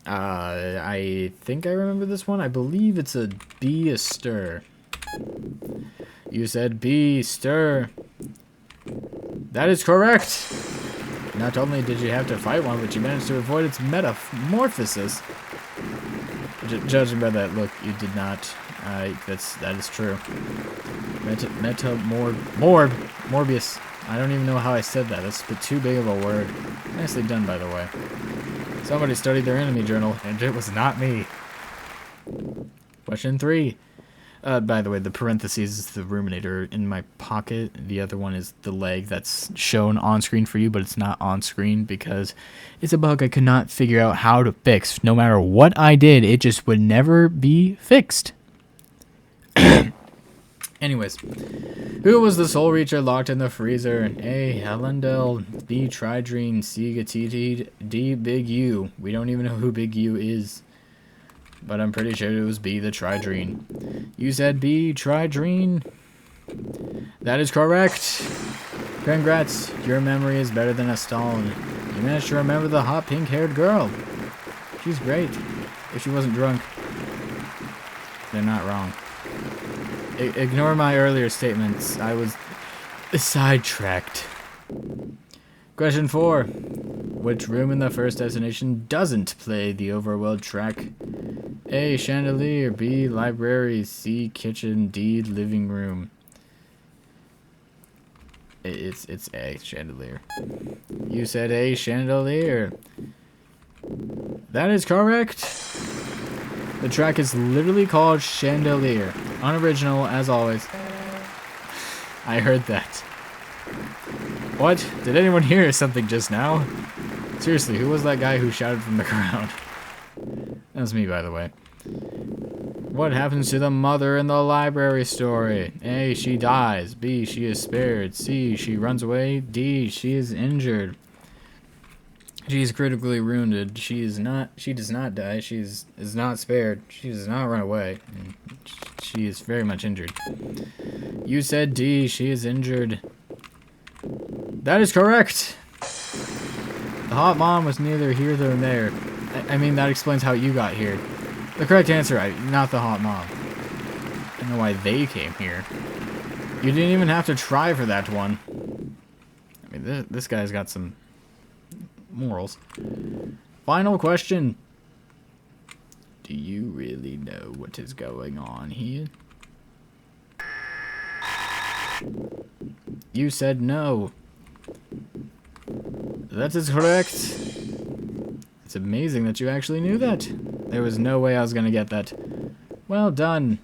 I think I remember this one. I believe it's a B, a stir. You said B, stir. That is correct. Not only did you have to fight one, but you managed to avoid its metamorphosis. Judging by that look, you did not. That is true. Morbius. I don't even know how I said that. That's too big of a word. Nicely done, by the way. Somebody studied their enemy journal, and it was not me. Question 3. By the way, the parentheses is the Ruminator in my pocket. The other one is the leg that's shown on screen for you, but it's not on screen because it's a bug I could not figure out how to fix. No matter what I did, it just would never be fixed. Anyways, who was the Soul Reacher locked in the freezer? A, Helendel. B, Tridreen. C, Gatiti. D, Big U. We don't even know who Big U is, but I'm pretty sure it was B, the Tridreen. You said B, Tridreen. That is correct. Congrats, your memory is better than a stone. You managed to remember the hot pink-haired girl. She's great. If she wasn't drunk, they're not wrong. Ignore my earlier statements. I was sidetracked. Question 4. Which room in the first destination doesn't play the overworld track? A. Chandelier. B. Library. C. Kitchen. D. Living room. It's A. Chandelier. You said A. Chandelier. That is correct. The track is literally called Chandelier. Unoriginal, as always. I heard that. What? Did anyone hear something just now? Seriously, who was that guy who shouted from the crowd? That was me, by the way. What happens to the mother in the library story? A. She dies. B. She is spared. C. She runs away. D. She is injured. She is critically wounded. She does not die. She is not spared. She does not run away. And she is very much injured. You said D. She is injured. That is correct. The hot mom was neither here nor there. I mean, that explains how you got here. The correct answer, not the hot mom. I don't know why they came here. You didn't even have to try for that one. I mean, this guy's got some morals. Final question. Do you really know what is going on here? You said no. That is correct. It's amazing that you actually knew that. There was no way I was gonna get that. Well done.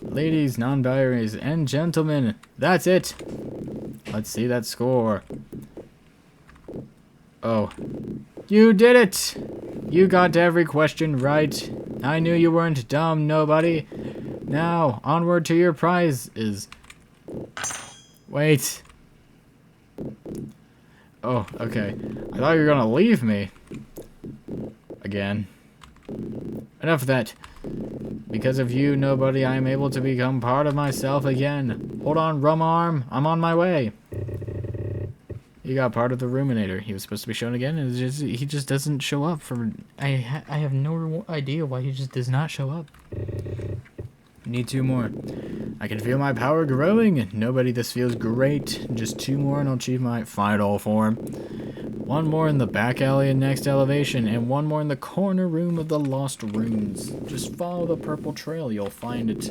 Ladies, non-binaries, and gentlemen, that's it. Let's see that score. Oh. You did it! You got every question right. I knew you weren't dumb, nobody. Now, onward to your prizes. Wait. Oh, okay. I thought you were gonna leave me. Again. Enough of that. Because of you, nobody, I am able to become part of myself again. Hold on, rum arm. I'm on my way. He got part of the Ruminator. He was supposed to be shown again, and he just doesn't show up for... I have no idea why he just does not show up. Need 2 more. I can feel my power growing. Nobody, this feels great. Just 2 more and I'll achieve my final form. 1 more in the back alley and next elevation, and 1 more in the corner room of the Lost Rooms. Just follow the purple trail, you'll find it.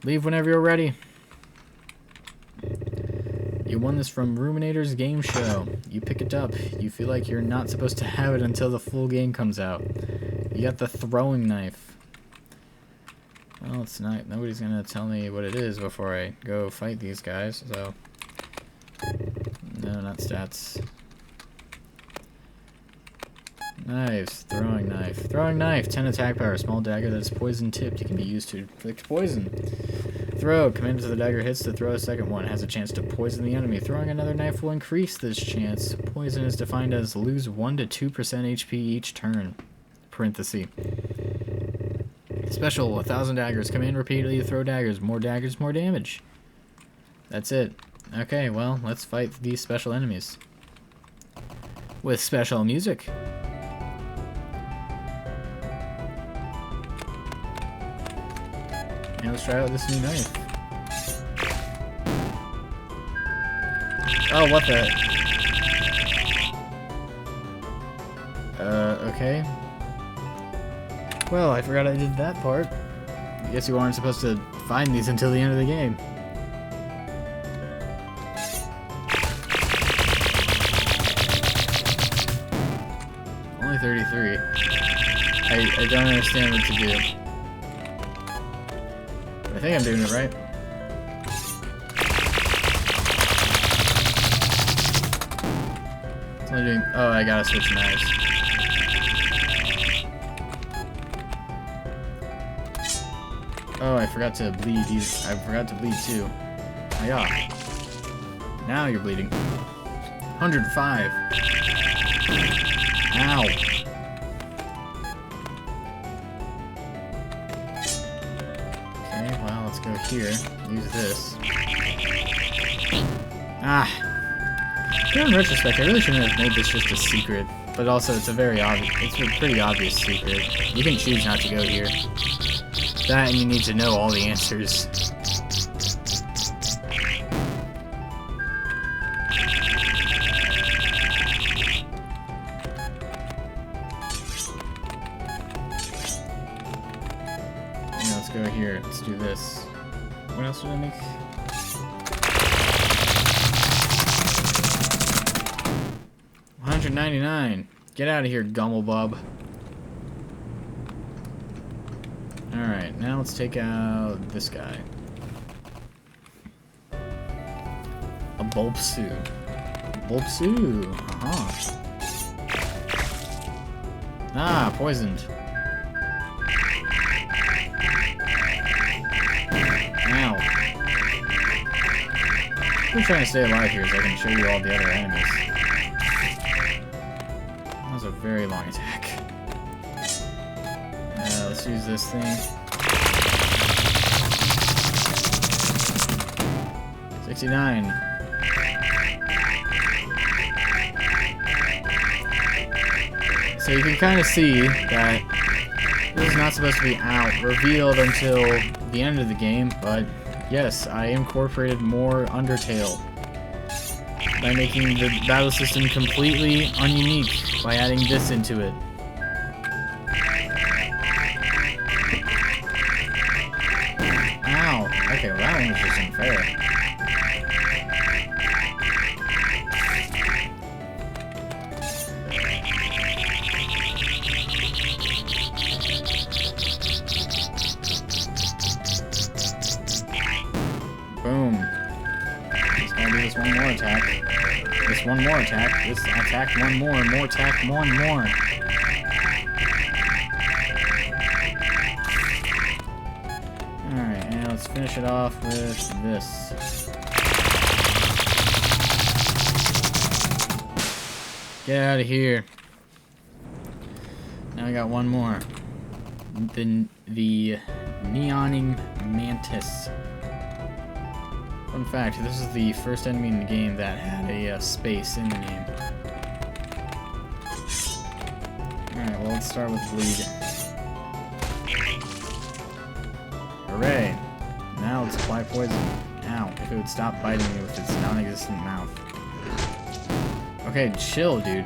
Leave whenever you're ready. You won this from Ruminator's game show. You pick it up. You feel like you're not supposed to have it until the full game comes out. You got the throwing knife. Well, it's not. Nobody's gonna tell me what it is before I go fight these guys, so. No, not stats. Knives. Throwing knife. Throwing knife. 10 attack power. Small dagger that is poison tipped. It can be used to inflict poison. Throw. Command as the dagger hits to throw a second one. It has a chance to poison the enemy. Throwing another knife will increase this chance. Poison is defined as lose 1 to 2% HP each turn. Parenthesis. Special, 1,000 daggers. Command repeatedly to throw daggers, more damage. That's it. Okay, well, let's fight these special enemies. With special music. Now let's try out this new knife. Oh, what the? Okay. Well, I forgot I did that part. I guess you weren't supposed to find these until the end of the game. Only 33. I don't understand what to do. I think I'm doing it right. It's only doing... Oh, I gotta switch knives. Oh, I forgot to bleed. I forgot to bleed too. Oh, yeah. Now you're bleeding. 105. Ow. Okay, well, let's go here. Use this. Ah. In retrospect, I really shouldn't have made this just a secret. But also, it's a pretty obvious secret. You can choose not to go here. That and you need to know all the answers. Yeah, let's go here. Let's do this. What else did I make? $199. Get out of here, Gummelbub. Alright, now let's take out this guy. A Bulbsue. Bulbsue! Uh-huh. Ah, poisoned. Ow. I'm trying to stay alive here so I can show you all the other enemies. That was a very long attack. Let's use this thing. 69. So you can kind of see that this is not supposed to be revealed until the end of the game, but yes, I incorporated more Undertale by making the battle system completely ununique by adding this into it. Ow. Okay, well that one was just unfair. Boom. Just gotta do this one more attack. This one more attack. This attack one more. More attack one more. Alright, and let's finish it off with this. Get out of here. Now I got one more. The Neoning Mantis. Fun fact, this is the first enemy in the game that had a space in the name. Alright, well let's start with Bleed. Hooray! Now let's apply poison. Ow, if it would stop biting me with its non-existent mouth. Okay, chill, dude.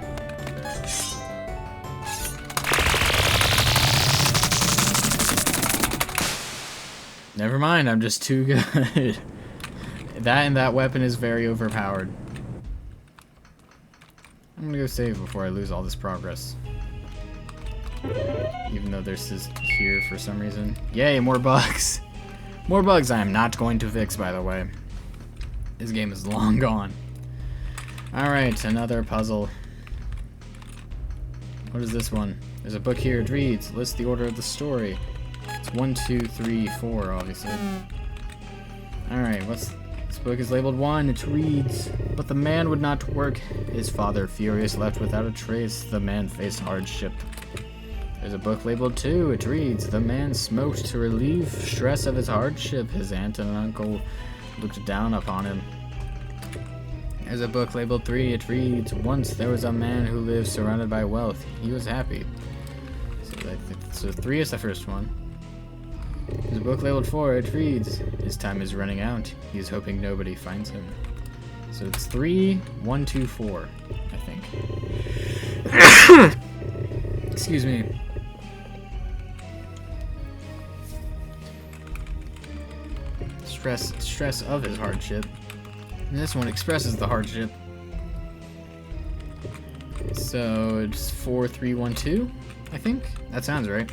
Never mind, I'm just too good. That and that weapon is very overpowered. I'm gonna go save before I lose all this progress. Even though there's this here for some reason. Yay, more bugs! More bugs I am not going to fix, by the way. This game is long gone. Alright, another puzzle. What is this one? There's a book here. It reads, list the order of the story. It's 1, 2, 3, 4, obviously. Alright, this book is labeled 1. It reads, but the man would not work. His father, furious, left without a trace. The man faced hardship. There's a book labeled 2. It reads, the man smoked to relieve stress of his hardship. His aunt and uncle looked down upon him. There's a book labeled 3. It reads, once there was a man who lived surrounded by wealth. He was happy. So 3 is the first one. There's a book labeled 4. It reads, his time is running out. He is hoping nobody finds him. So it's 3, 1, 2, 4, I think. Excuse me. Stress of his hardship. And this one expresses the hardship. So it's 4, 3, 1, 2, I think. That sounds right.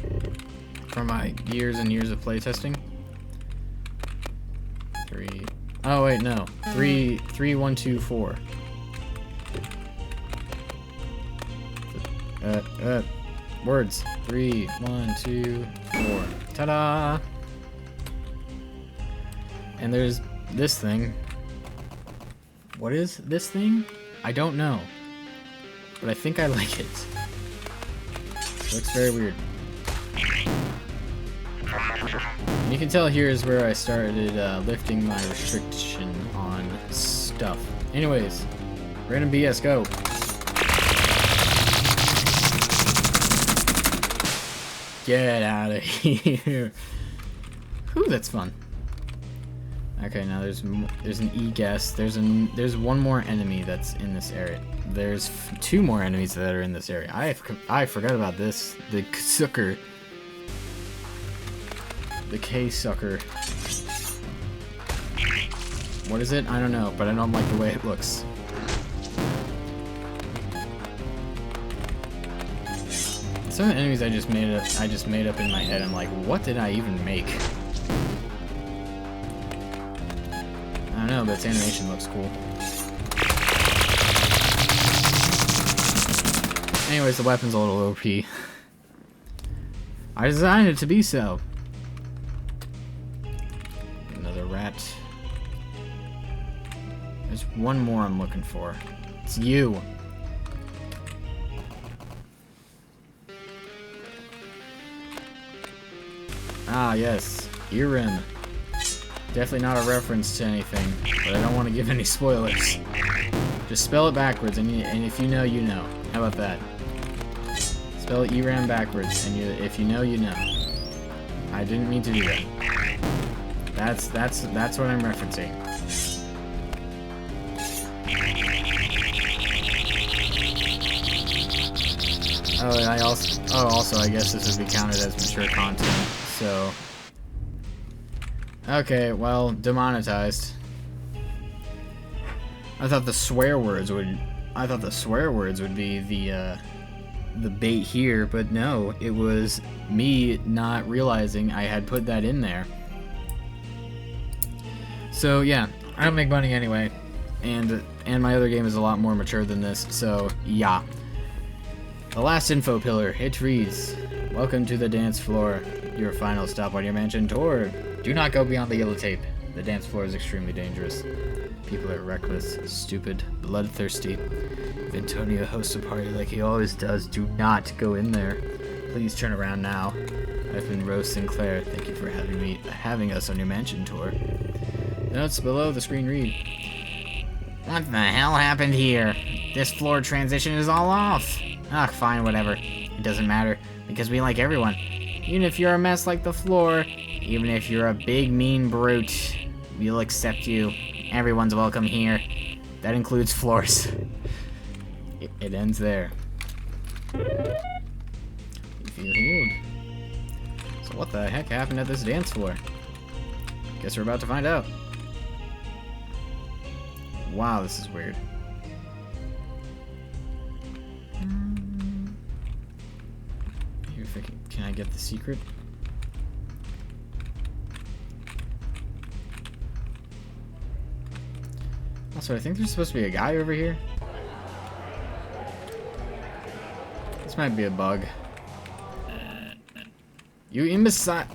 From my years and years of playtesting. 3. Oh wait, no. 3, 1, 2, 4. Words. 3, 1, 2, 4. Ta-da! And there's this thing. What is this thing? I don't know. But I think I like it. It looks very weird. And you can tell here is where I started lifting my restriction on stuff. Anyways, random BS, go. Get out of here. Whew, that's fun. Okay, now there's an e-guess. There's one more enemy that's in this area. There's two more enemies that are in this area. I forgot about this. The sucker. The K-sucker. What is it? I don't know, but I don't like the way it looks. Some of the enemies I just made up in my head. I'm like, what did I even make? I don't know, but its animation looks cool. Anyways, the weapon's a little OP. I designed it to be so. Another rat. There's one more I'm looking for. It's you. Ah, yes. Earrim. Definitely not a reference to anything, but I don't want to give any spoilers. Just spell it backwards, and if you know, you know. How about that? Spell Eram backwards, and if you know, you know. I didn't mean to do that. That's what I'm referencing. Oh, and also, I guess this would be counted as mature content. So, okay, well, demonetized. I thought the swear words would be the bait here, but no, it was me not realizing I had put that in there. So yeah, I don't make money anyway, and my other game is a lot more mature than this. So yeah. The last info pillar, it reads, "Welcome to the dance floor. Your final stop on your mansion tour. Do not go beyond the yellow tape. The dance floor is extremely dangerous. People are reckless, stupid, bloodthirsty. If Antonio hosts a party like he always does, do not go in there. Please turn around now. I've been Rose Sinclair. Thank you for having us on your mansion tour." The notes below the screen read, What the hell happened here? This floor transition is all off. Ugh, fine, whatever. It doesn't matter, because we like everyone. Even if you're a mess like the floor, even if you're a big mean brute, we'll accept you. Everyone's welcome here. That includes floors. It ends there. You feel healed. So what the heck happened at this dance floor? Guess we're about to find out. Wow, this is weird. Can I get the secret? Also, I think there's supposed to be a guy over here. This might be a bug. You imbecile!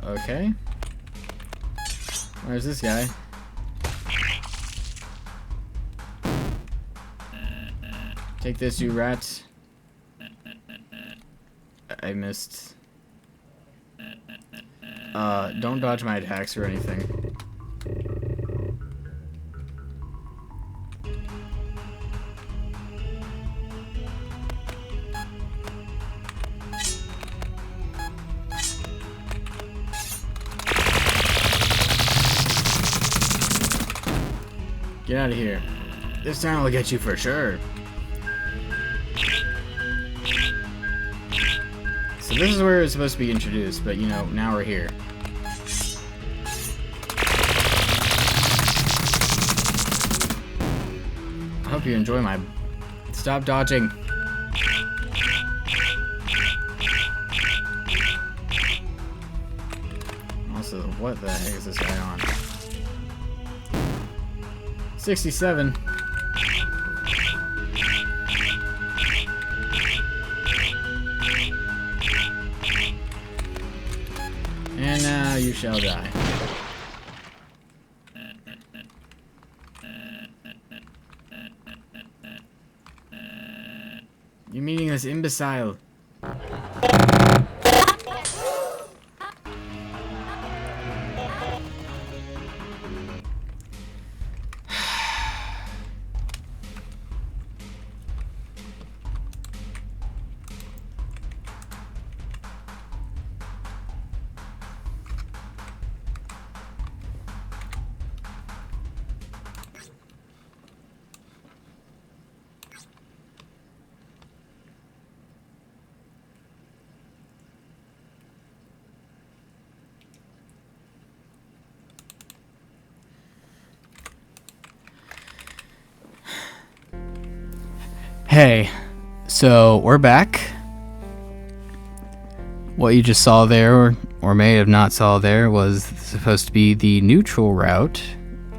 Okay. Where's this guy? Take this, you rat. I missed. Don't dodge my attacks or anything. Get out of here. This time I'll get you for sure. So this is where it's supposed to be introduced, but you know, now we're here. I hope you enjoy my... Stop dodging. Also, what the heck is this guy on? 67. And now you shall die. You meaningless imbecile. Hey, so we're back. What you just saw there, or may have not saw there, was supposed to be the neutral route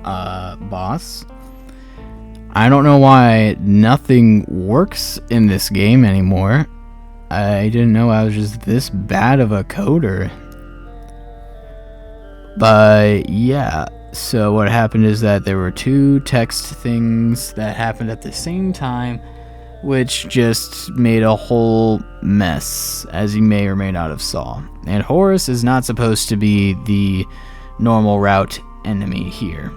boss. I don't know why nothing works in this game anymore. I didn't know I was just this bad of a coder. But yeah, so what happened is that there were two text things that happened at the same time, which just made a whole mess, as you may or may not have saw. And Horus is not supposed to be the normal route enemy here.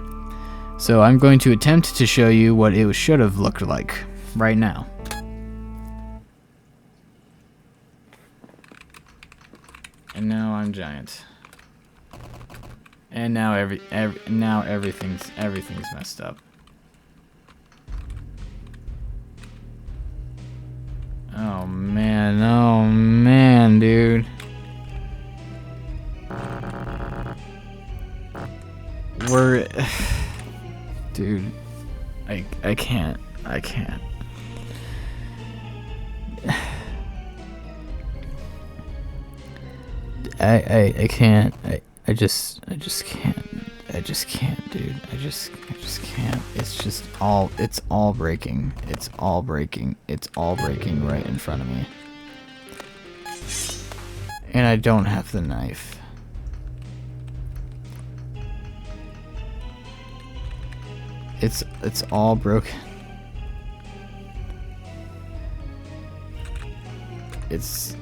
So I'm going to attempt to show you what it should have looked like right now. And now I'm giant. And now everything's messed up. Oh man, dude. Dude, I can't. I can't. I just can't. I just can't, dude. I just can't. It's all breaking. It's all breaking right in front of me. And I don't have the knife. It's all broken. It's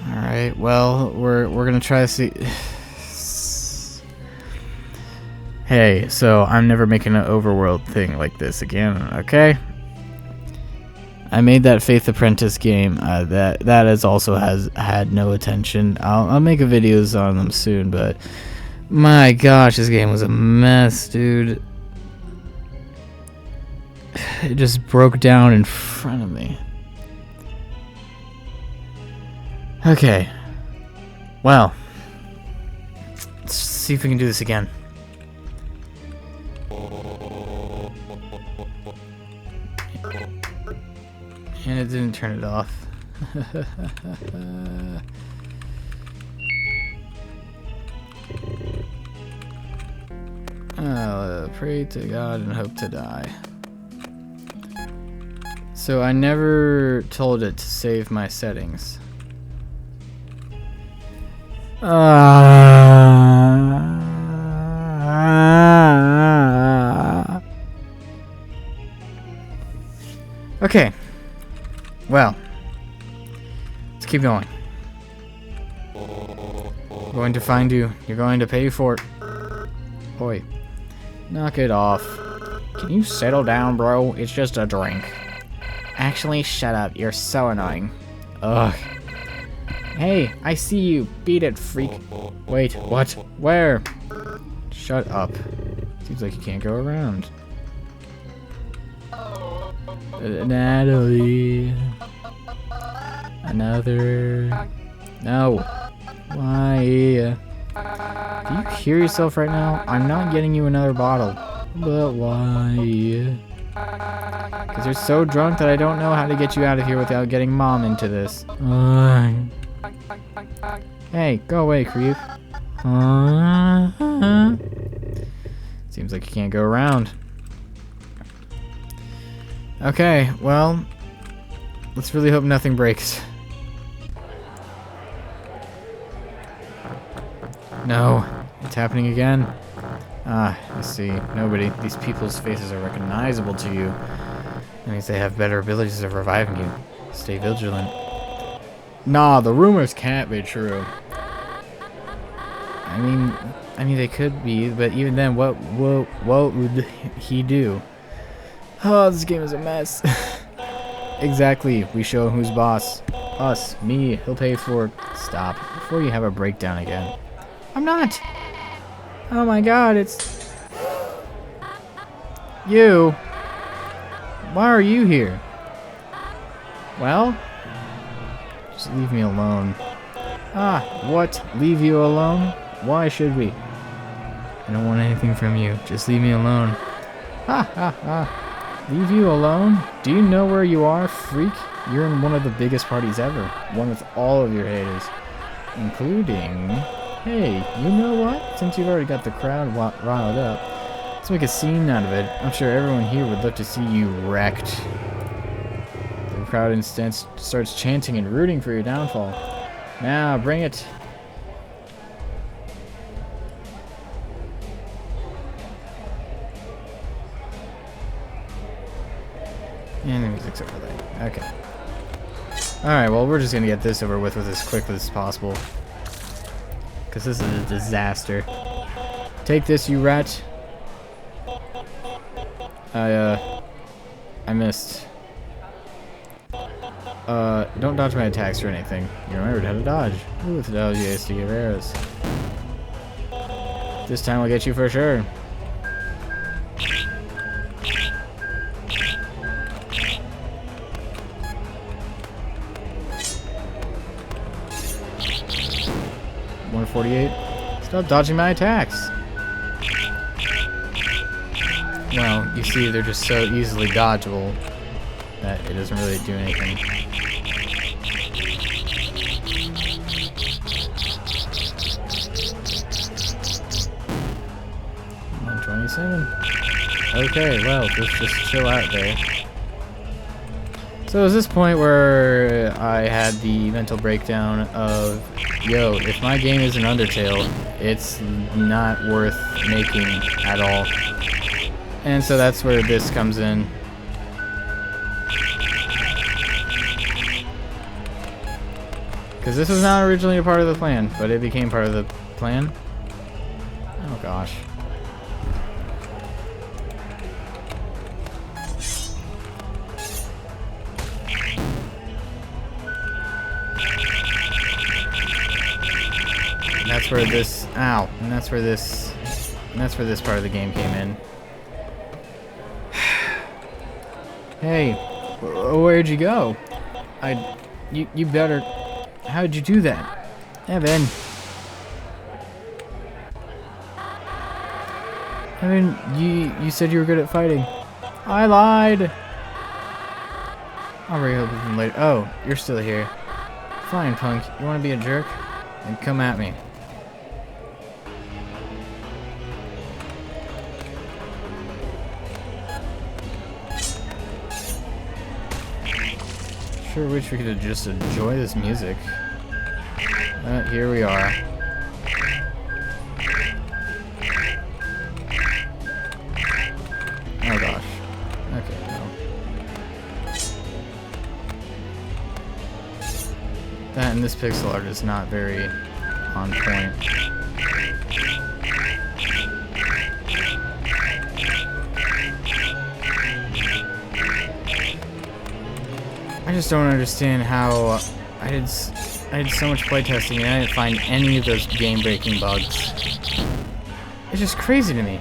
all right. Well, we're gonna try to see. Hey, so I'm never making an overworld thing like this again. Okay. I made that Faith Apprentice game. That has also had no attention. I'll make a videos on them soon, but. My gosh, this game was a mess, dude. It just broke down in front of me. Okay. Well. Let's see if we can do this again. And it didn't turn it off. Pray to God and hope to die. So I never told it to save my settings. Okay. Well, let's keep going. I'm going to find you. You're going to pay for it. Oi. Knock it off. Can you settle down, bro? It's just a drink. Actually, shut up. You're so annoying. Ugh. Hey, I see you. Beat it, freak. Wait, what? Where? Shut up. Seems like you can't go around. Natalie. Another. No. Why? Do you hear yourself right now? I'm not getting you another bottle. But why? Because you're so drunk that I don't know how to get you out of here without getting Mom into this. Hey, go away, creep. Seems like you can't go around. Okay, well, let's really hope nothing breaks. No, it's happening again. Ah, I see. Nobody. These people's faces are recognizable to you. That means they have better abilities of reviving you. Stay vigilant. Nah, the rumors can't be true. I mean they could be, but even then, what would he do? Oh, this game is a mess. Exactly. We show who's boss. Us. Me. He'll pay for it. Stop. Before you have a breakdown again. I'm not. Oh my god, it's you. Why are you here? Well, just leave me alone. Ah, what? Leave you alone? Why should we? I don't want anything from you. Just leave me alone. Ha ha ha. Leave you alone? Do you know where you are, freak? You're in one of the biggest parties ever. One with all of your haters. Including... Hey, you know what? Since you've already got the crowd riled up, let's make a scene out of it. I'm sure everyone here would love to see you wrecked. The crowd instead starts chanting and rooting for your downfall. Now, bring it. And the music's over there. Okay. Alright, well, we're just gonna get this over with as quickly as possible. Because this is a disaster. Take this, you rat. I missed. Don't dodge my attacks or anything. You remembered how to dodge. Ooh, with the dodge, you guys to give arrows. This time we'll get you for sure. .148. Stop dodging my attacks. Well, you see, they're just so easily dodgeable that it doesn't really do anything. 127. Okay, well, just chill out there. So it was this point where I had the mental breakdown of, yo, if my game is an Undertale, it's not worth making at all. And so that's where this comes in. Because this was not originally a part of the plan, but it became part of the plan. Oh gosh. And that's where this, ow, and that's where this part of the game came in. Hey, where'd you go? You better, how'd you do that? Evan. Evan, you said you were good at fighting. I lied. I'll rehelp with him later. Oh, you're still here. Fine, punk. You wanna be a jerk? Then come at me. Sure wish we could have just enjoy this music. But here we are. Oh gosh. Okay, no. That and this pixel art is not very on point. I just don't understand how I did so much playtesting and I didn't find any of those game-breaking bugs. It's just crazy to me.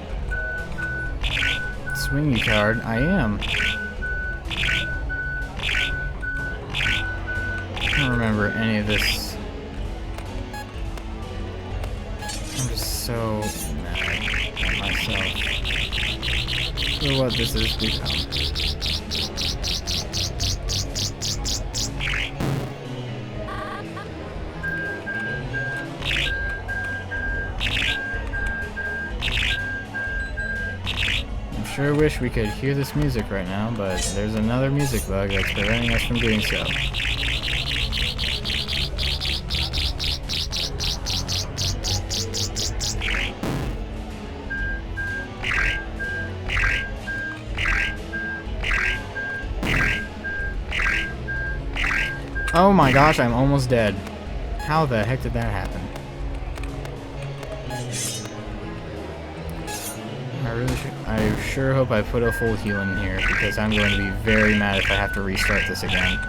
Swing, you coward. I am. I don't remember any of this. I'm just so mad at myself for what this has become. Sure wish we could hear this music right now, but there's another music bug that's preventing us from doing so. Oh my gosh, I'm almost dead. How the heck did that happen? I sure hope I put a full heal in here, because I'm going to be very mad if I have to restart this again.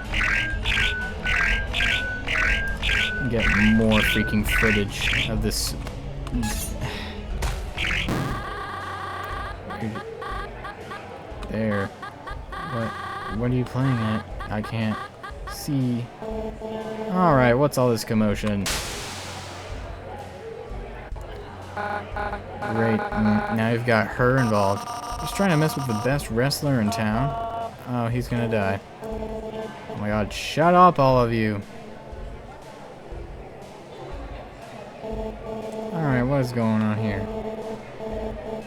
Get more freaking footage of this. There. What are you playing at? I can't see. Alright, what's all this commotion? Great, now you've got her involved. Just trying to mess with the best wrestler in town. Oh, he's gonna die. Oh my god, shut up, all of you. Alright, what is going on here?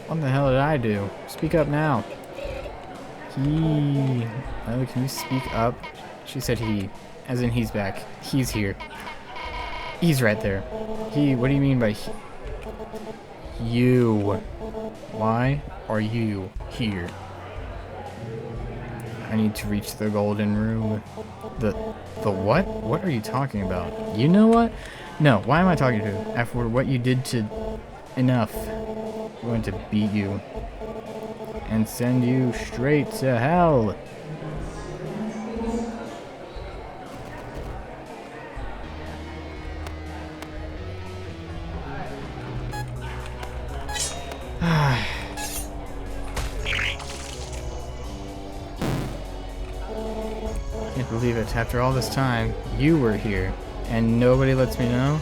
What the hell did I do? Speak up now. He... Oh, can you speak up? She said he. As in he's back. He's here. He's right there. He... What do you mean by he? You. Why are you here? I need to reach the golden room. The what? What are you talking about? You know what? No, why am I talking to you? After what you did to... Enough. I'm going to beat you. And send you straight to hell. Can't believe it. After all this time, you were here. And nobody lets me know?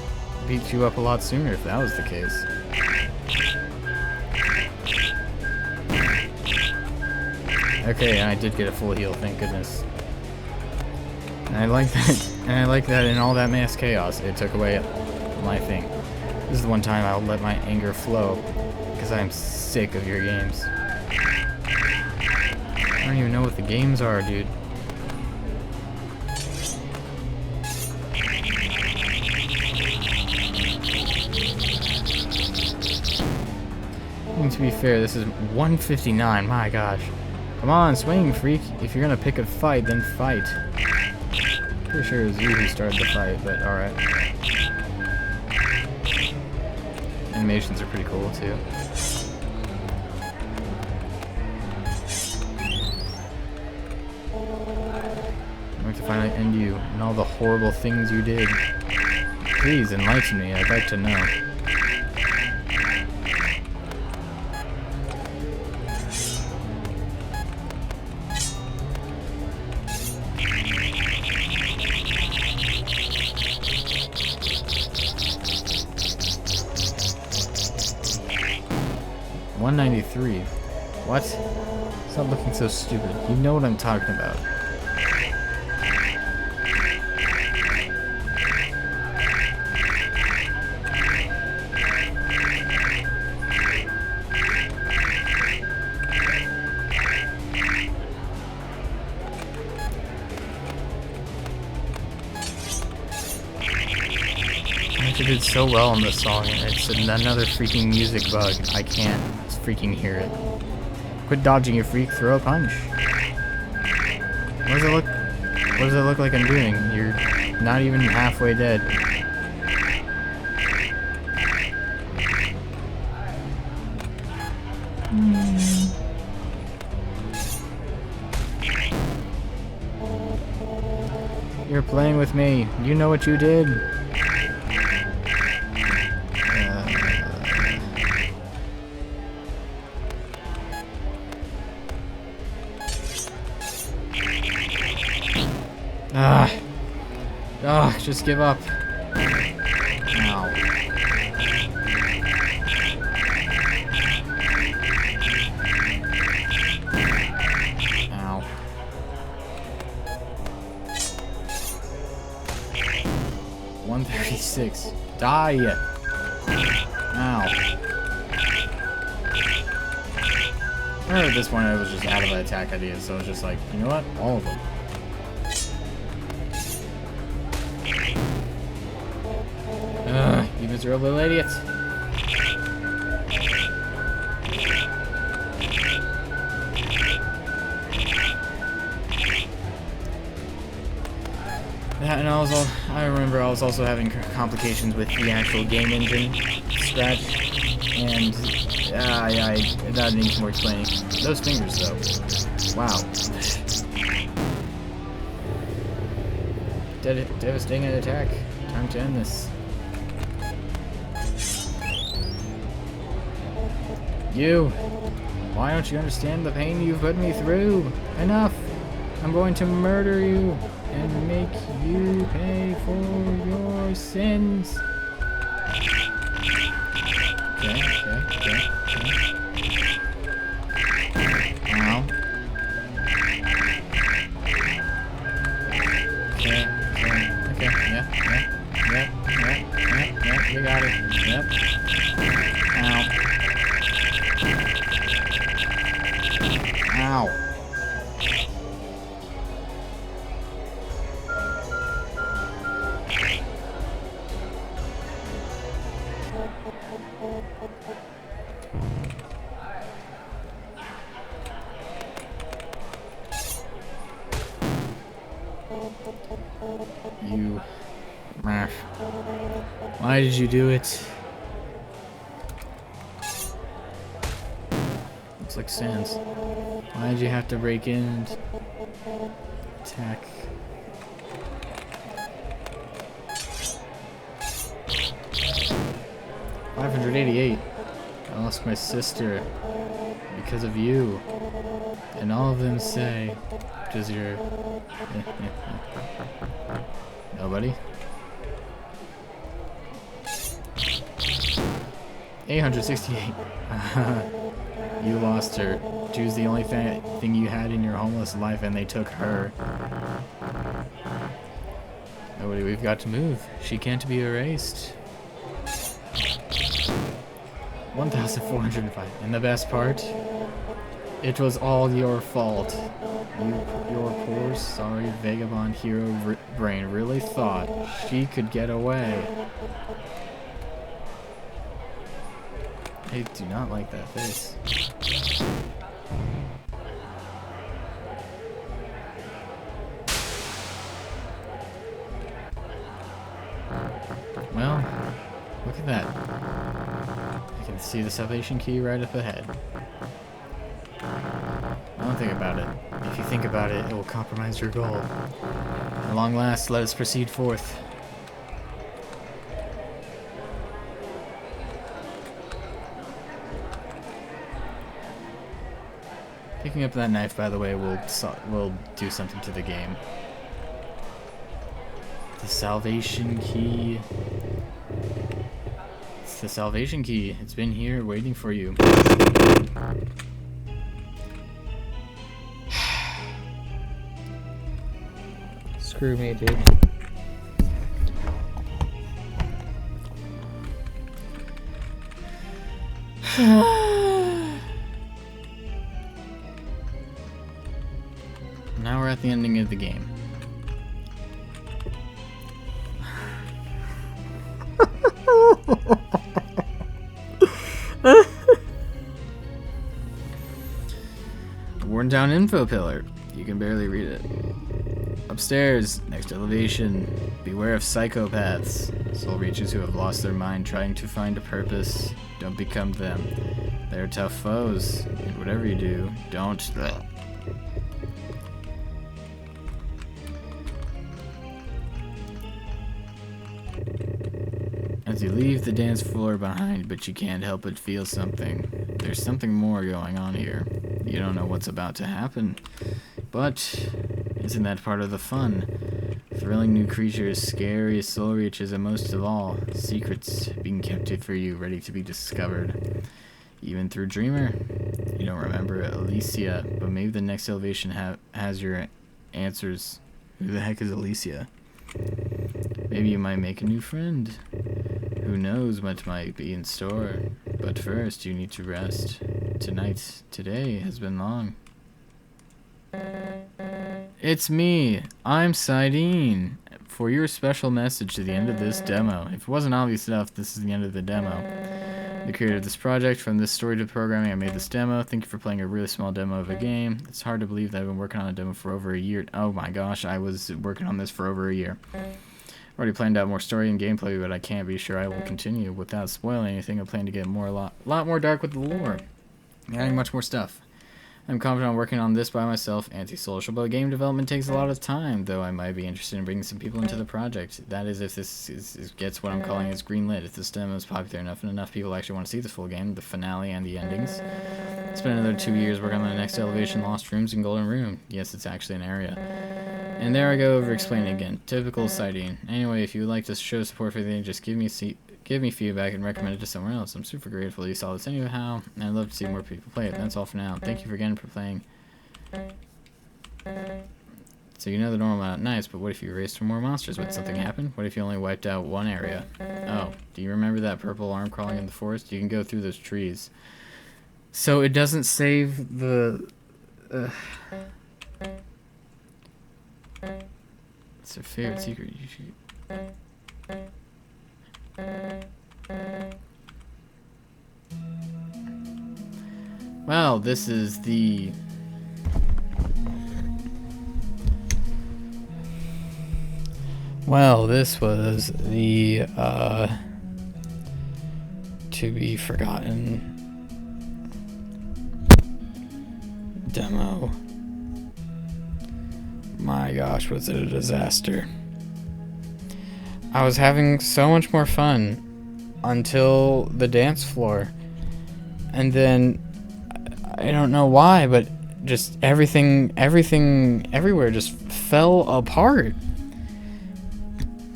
Beat you up a lot sooner if that was the case. Okay, I did get a full heal, thank goodness. And I like that. And I like that in all that mass chaos, it took away my thing. This is the one time I'll let my anger flow, because I'm sick of your games. I don't even know what the games are, dude. To be fair, this is 159, my gosh. Come on, swing, freak. If you're gonna pick a fight, then fight. Pretty sure it was you who started the fight, but alright. Animations are pretty cool, too. I'm going to finally end you and all the horrible things you did. Please enlighten me, I'd like to know. $193. What? Stop looking so stupid. You know what I'm talking about. I did so well on this song, and it's another freaking music bug. I can't freaking hear it. Quit dodging, you freak. Throw a punch. What does it look? What does it look like I'm doing? You're not even halfway dead. You're playing with me. You know what you did. Just give up. Ow. Ow. 136. Die! Ow. At this point, I was just out of my attack ideas, so I was just like, you know what? All of them. You miserable idiot. That, and I remember I was also having complications with the actual game engine scratch, and that needs more explaining. Those fingers, though. Wow. Devastating attack. Time to end this. You! Why don't you understand the pain you've put me through? Enough! I'm going to murder you and make you pay for your sins. Okay. Yep, you got it. Yep. Ow. Ow. You... Why did you do it? Looks like Sans. Why did you have to break in and attack? $588. I lost my sister because of you. And all of them say, does your... Nobody? 868. You lost her. She was the only thing you had in your homeless life, and they took her. Nobody, we've got to move. She can't be erased. 1,405. And the best part? It was all your fault. Your poor, sorry, vagabond hero brain really thought she could get away. I do not like that face. Well, look at that. I can see the salvation key right up ahead. Don't think about it. If you think about it, it will compromise your goal. At long last, let us proceed forth. Picking up that knife, by the way, will do something to the game. The salvation key. It's the salvation key. It's been here waiting for you. Screw me, dude. Now we're at the ending of the game. Worn down info pillar. You can barely read it. Upstairs, next elevation. Beware of psychopaths. Soul reachers who have lost their mind trying to find a purpose. Don't become them. They're tough foes. And whatever you do, don't... As you leave the dance floor behind, but you can't help but feel something. There's something more going on here. You don't know what's about to happen. But isn't that part of the fun? Thrilling new creatures, scary soul reaches, and most of all, secrets being kept for you, ready to be discovered. Even through Dreamer. You don't remember Alicia, but maybe the next elevation has your answers. Who the heck is Alicia? Maybe you might make a new friend. Who knows what might be in store. But first, you need to rest. Today has been long. It's me. I'm Sidene. For your special message to the end of this demo. If it wasn't obvious enough, this is the end of the demo. The creator of this project, from this story to programming, I made this demo. Thank you for playing a really small demo of a game. It's hard to believe that I've been working on a demo for over a year. Oh my gosh, I was working on this for over a year. Already planned out more story and gameplay, but I can't be sure I will continue. Without spoiling anything, I plan to get a lot more dark with the lore. Adding much more stuff. I'm confident on working on this by myself, antisocial, but game development takes a lot of time, though I might be interested in bringing some people into the project. That is if this gets what I'm calling as greenlit. If this demo is popular enough and enough people actually want to see the full game, the finale, and the endings. It's been another 2 years working on the next elevation, Lost Rooms, and Golden Room. Yes, it's actually an area. And there I go over explaining again. Typical Sidene. Anyway, if you would like to show support for anything, just give me feedback and recommend it to someone else. I'm super grateful you saw this anyhow, and I'd love to see more people play it. That's all for now. Thank you again for playing. So you know the normal amount. Nice, but what if you raced for more monsters? Would something happen? What if you only wiped out one area? Oh, do you remember that purple arm crawling in the forest? You can go through those trees. So it doesn't save the... It's a favorite secret you should... Well, this is the... Well, this was the, to be forgotten demo. My gosh, was it a disaster. I was having so much more fun until the dance floor. And then, I don't know why, but just everything everywhere just fell apart.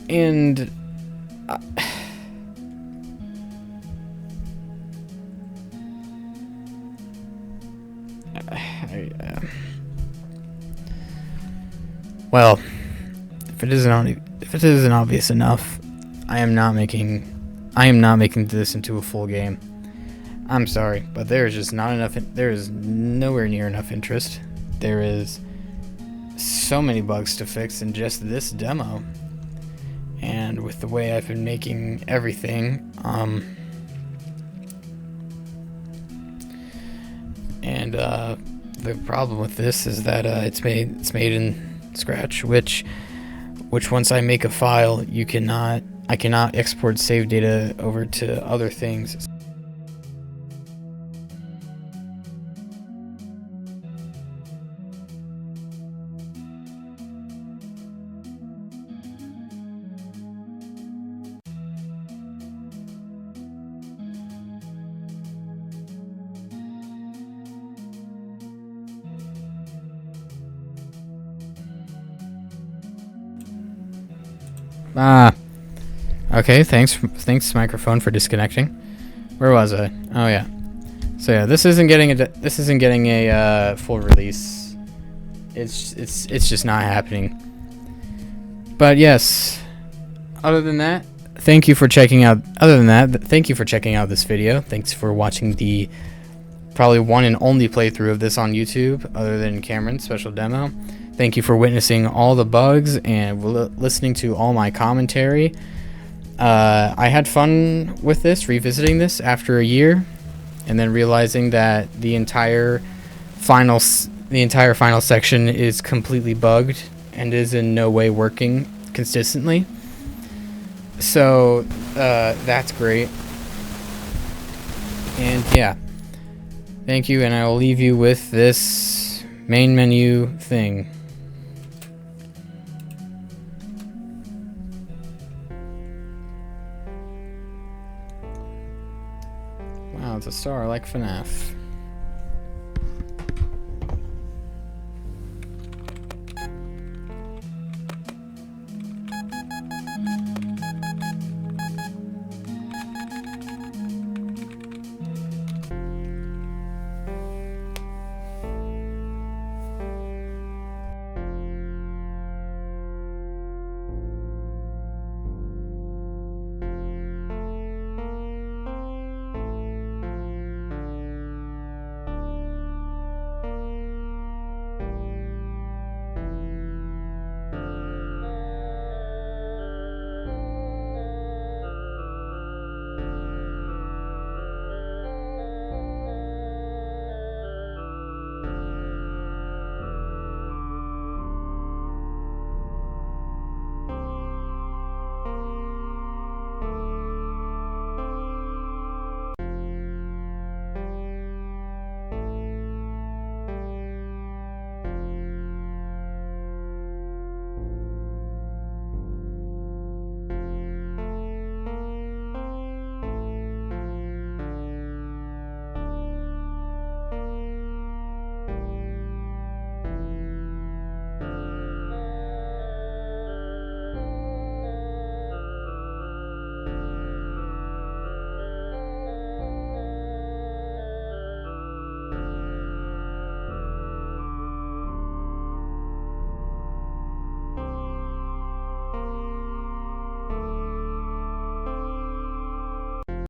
And well, if it isn't obvious enough, I am not making this into a full game. I'm sorry, but there is just not enough. There is nowhere near enough interest. There is so many bugs to fix in just this demo. And with the way I've been making everything, the problem with this is that it's made in Scratch, which once I make a file, I cannot export save data over to other things. Okay, thanks microphone for disconnecting. Where was I? Oh yeah. So yeah, this isn't getting a full release. It's just not happening. But yes, other than that, thank you for checking out this video. Thanks for watching the probably one and only playthrough of this on YouTube, other than Cameron's special demo. Thank you for witnessing all the bugs and listening to all my commentary. I had fun with this, revisiting this after a year, and then realizing that the entire final section is completely bugged and is in no way working consistently. So that's great. And yeah, thank you, and I will leave you with this main menu thing. Wow, it's a star like FNAF.